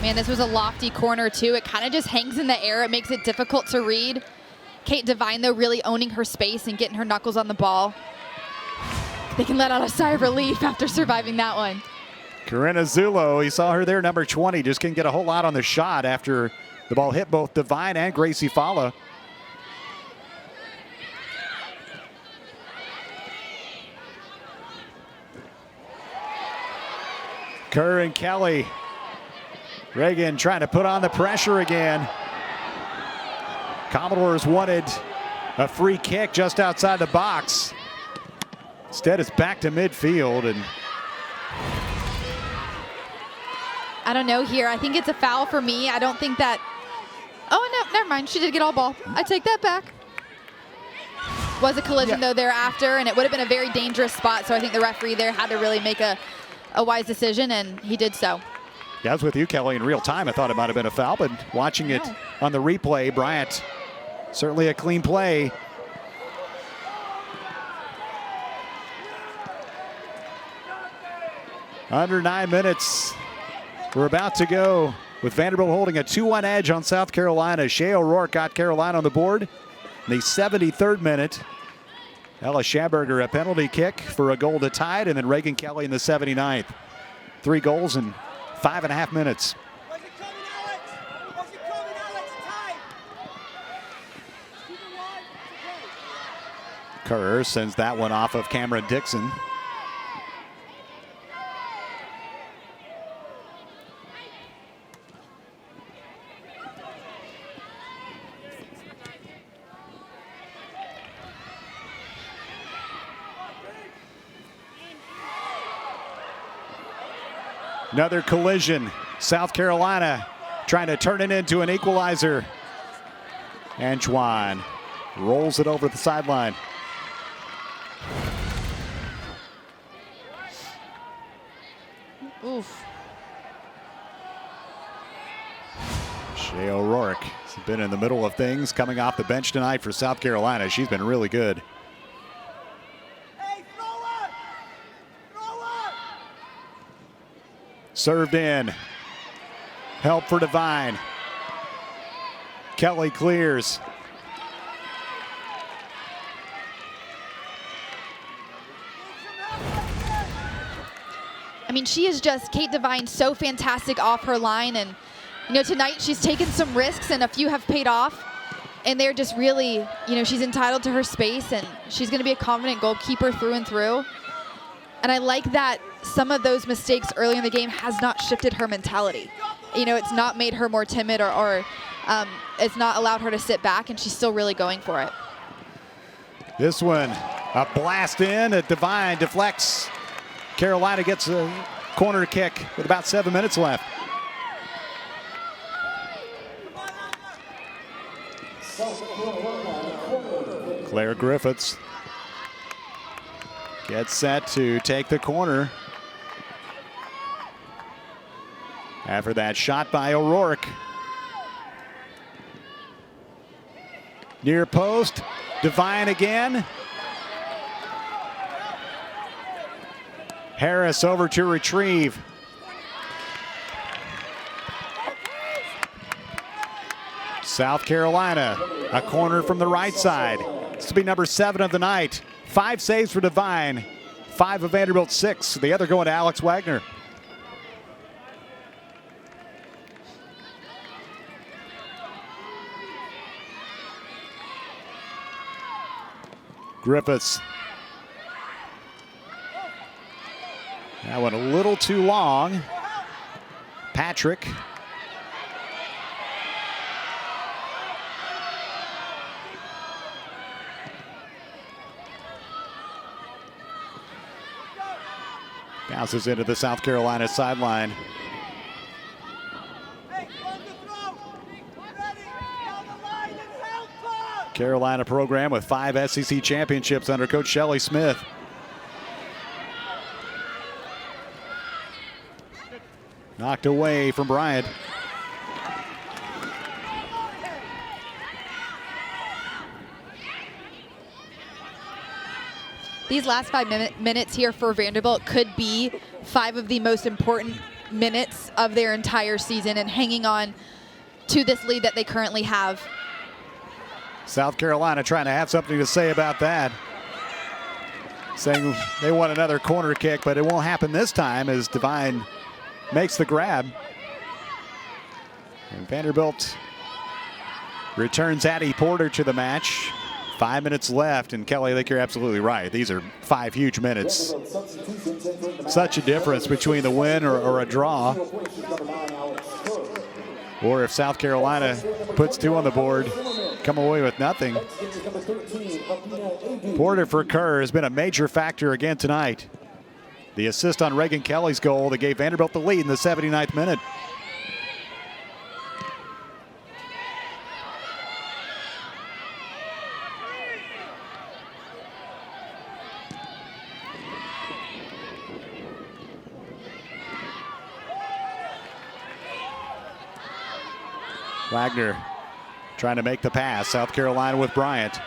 Man, this was a lofty corner too. It kind of just hangs in the air. It makes it difficult to read. Kate Devine, though, really owning her space and getting her knuckles on the ball. They can let out a sigh of relief after surviving that one. Corinna Zullo, you saw her there, number 20, just couldn't get a whole lot on the shot after the ball hit both Devine and Gracie Falla. Kerr and Kelly. Reagan trying to put on the pressure again. Commodores wanted a free kick just outside the box. Instead, it's back to midfield. And I don't know here. I think it's a foul for me. I don't think that. Oh, no, never mind. She did get all ball. I take that back. Was a collision, though, thereafter, and it would have been a very dangerous spot. So I think the referee there had to really make a wise decision, and he did so. Yeah, I was with you, Kelly, in real time. I thought it might have been a foul, but watching it on the replay, Bryant, certainly a clean play. Under 9 minutes. We're about to go with Vanderbilt holding a 2-1 edge on South Carolina. Shea O'Rourke got Carolina on the board in the 73rd minute. Ella Schamberger a penalty kick for a goal to tie it, and then Reagan Kelly in the 79th. 3 goals in 5.5 minutes. Kerr sends that one off of Cameron Dixon. Another collision. South Carolina trying to turn it into an equalizer. Antoine rolls it over the sideline. Oof. Shea O'Rourke has been in the middle of things, coming off the bench tonight for South Carolina. She's been really good. Served in. Help for Devine. Kelly clears. I mean, she is just, Kate Devine, so fantastic off her line. And, you know, tonight she's taken some risks and a few have paid off. And they're just really, you know, she's entitled to her space and she's going to be a confident goalkeeper through and through. And I like that some of those mistakes early in the game has not shifted her mentality. You know, it's not made her more timid or it's not allowed her to sit back, and she's still really going for it. This one, a blast in, a Devine deflects. Carolina gets a corner kick with about 7 minutes left. Claire Griffiths gets set to take the corner. After that shot by O'Rourke. Near post, Devine again. Harris over to retrieve. South Carolina, a corner from the right side. This will be number 7 of the night. 5 saves for Devine. 5 of Vanderbilt's 6. The other going to Alex Wagner. Griffiths. That went a little too long. Patrick. Bounces into the South Carolina sideline. Carolina program with 5 SEC championships under Coach Shelley Smith. Knocked away from Bryant. These last 5 minutes here for Vanderbilt could be 5 of the most important minutes of their entire season and hanging on to this lead that they currently have. South Carolina trying to have something to say about that. Saying they want another corner kick, but it won't happen this time as Devine makes the grab. And Vanderbilt returns Addie Porter to the match. 5 minutes left, and Kelly, I think you're absolutely right. These are 5 huge minutes. Such a difference between the win or a draw. Or if South Carolina puts 2 on the board, come away with nothing. Porter for Kerr has been a major factor again tonight. The assist on Reagan Kelly's goal that gave Vanderbilt the lead in the 79th minute. Wagner trying to make the pass. South Carolina with Bryant.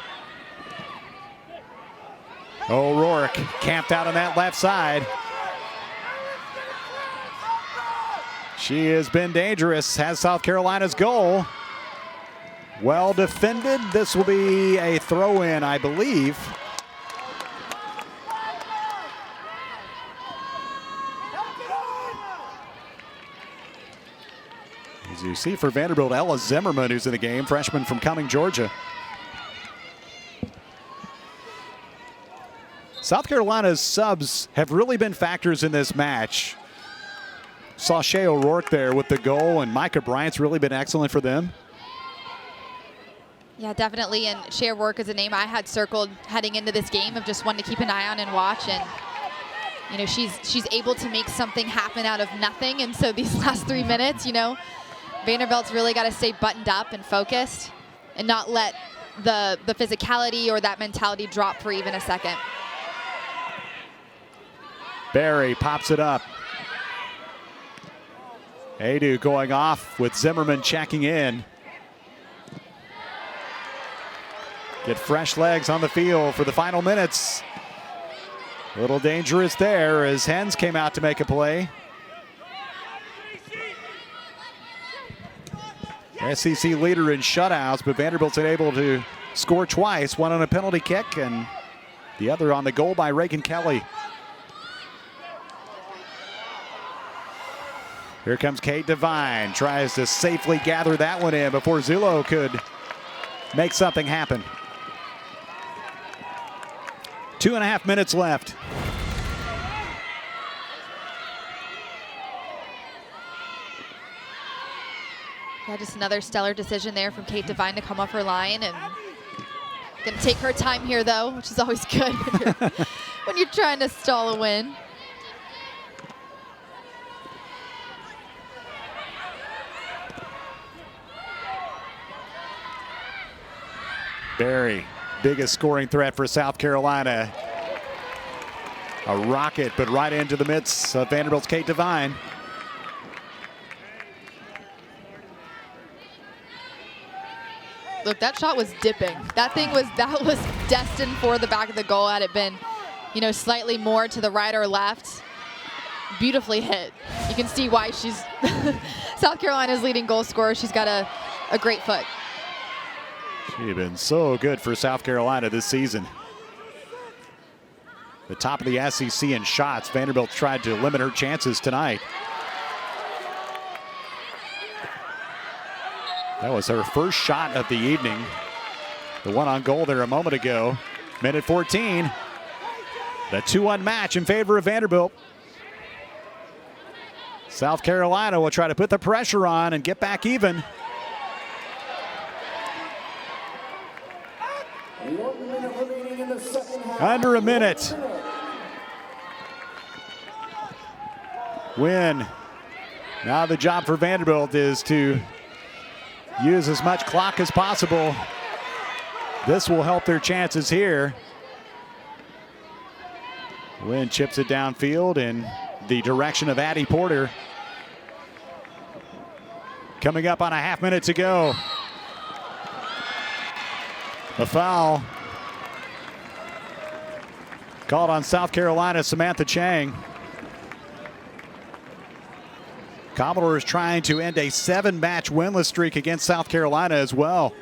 O'Rourke camped out on that left side. She has been dangerous, has South Carolina's goal. Well defended. This will be a throw-in, I believe. As you see for Vanderbilt, Ella Zimmerman, who's in the game, freshman from Cumming, Georgia. South Carolina's subs have really been factors in this match. Saw Shea O'Rourke there with the goal, and Micah Bryant's really been excellent for them. Yeah, definitely, and Shea O'Rourke is a name I had circled heading into this game of just one to keep an eye on and watch, and you know, she's able to make something happen out of nothing, and so these last 3 minutes, you know, Vanderbilt's really got to stay buttoned up and focused and not let the physicality or that mentality drop for even a second. Barry pops it up. Adu going off with Zimmerman checking in. Get fresh legs on the field for the final minutes. A little dangerous there as Hens came out to make a play. SEC leader in shutouts, but Vanderbilt's able to score twice, one on a penalty kick and the other on the goal by Reagan Kelly. Here comes Kate Devine, tries to safely gather that one in before Zullo could make something happen. 2.5 minutes left. Yeah, just another stellar decision there from Kate Devine to come off her line, and gonna take her time here though, which is always good when you're trying to stall a win. Barry, biggest scoring threat for South Carolina. A rocket, but right into the midst of Vanderbilt's Kate Devine. Look, that shot was dipping. That was destined for the back of the goal had it been, you know, slightly more to the right or left. Beautifully hit. You can see why she's South Carolina's leading goal scorer. She's got a great foot. She's been so good for South Carolina this season. The top of the SEC in shots. Vanderbilt tried to limit her chances tonight. That was her first shot of the evening. The one on goal there a moment ago. Minute 14. The 2-1 match in favor of Vanderbilt. South Carolina will try to put the pressure on and get back even. 1 minute remaining in the second half. Under a minute. Win. Now the job for Vanderbilt is to use as much clock as possible. This will help their chances here. Wynn chips it downfield in the direction of Addie Porter. Coming up on a half minute to go. A foul called on South Carolina, Samantha Chang. Commodores trying to end a 7-match winless streak against South Carolina as well.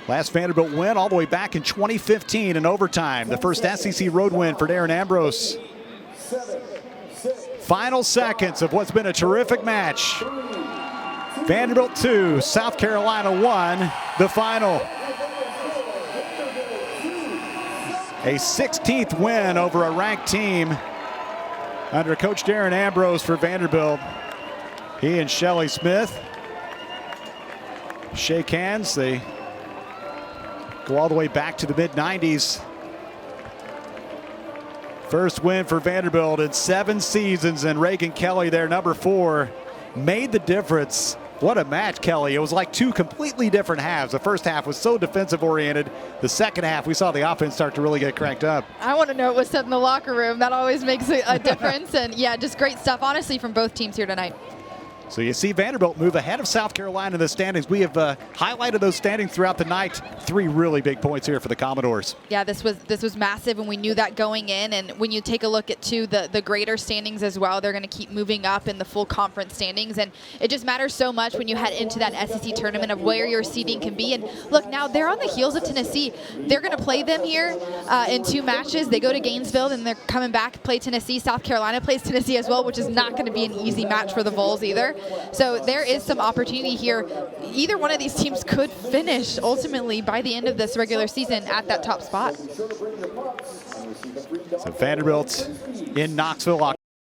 Last Vanderbilt win all the way back in 2015 in overtime. The first SEC road win for Darren Ambrose. Final seconds of what's been a terrific match. Vanderbilt 2, South Carolina 1, the final. A 16th win over a ranked team under Coach Darren Ambrose for Vanderbilt. He and Shelly Smith shake hands. They go all the way back to the mid-90s. First win for Vanderbilt in 7 seasons, and Reagan Kelly, their number 4, made the difference. What a match, Kelly. It was like 2 completely different halves. The first half was so defensive-oriented. The second half, we saw the offense start to really get cranked up. I want to know what was said in the locker room. That always makes a difference. And, yeah, just great stuff, honestly, from both teams here tonight. So you see Vanderbilt move ahead of South Carolina in the standings. We have highlighted those standings throughout the night. 3 really big points here for the Commodores. Yeah, this was massive, and we knew that going in. And when you take a look at the greater standings as well, they're going to keep moving up in the full conference standings. And it just matters so much when you head into that SEC tournament of where your seeding can be. And look, now they're on the heels of Tennessee. They're going to play them here in 2 matches. They go to Gainesville, and they're coming back, play Tennessee. South Carolina plays Tennessee as well, which is not going to be an easy match for the Vols either. So there is some opportunity here. Either one of these teams could finish ultimately by the end of this regular season at that top spot. So Vanderbilt in Knoxville.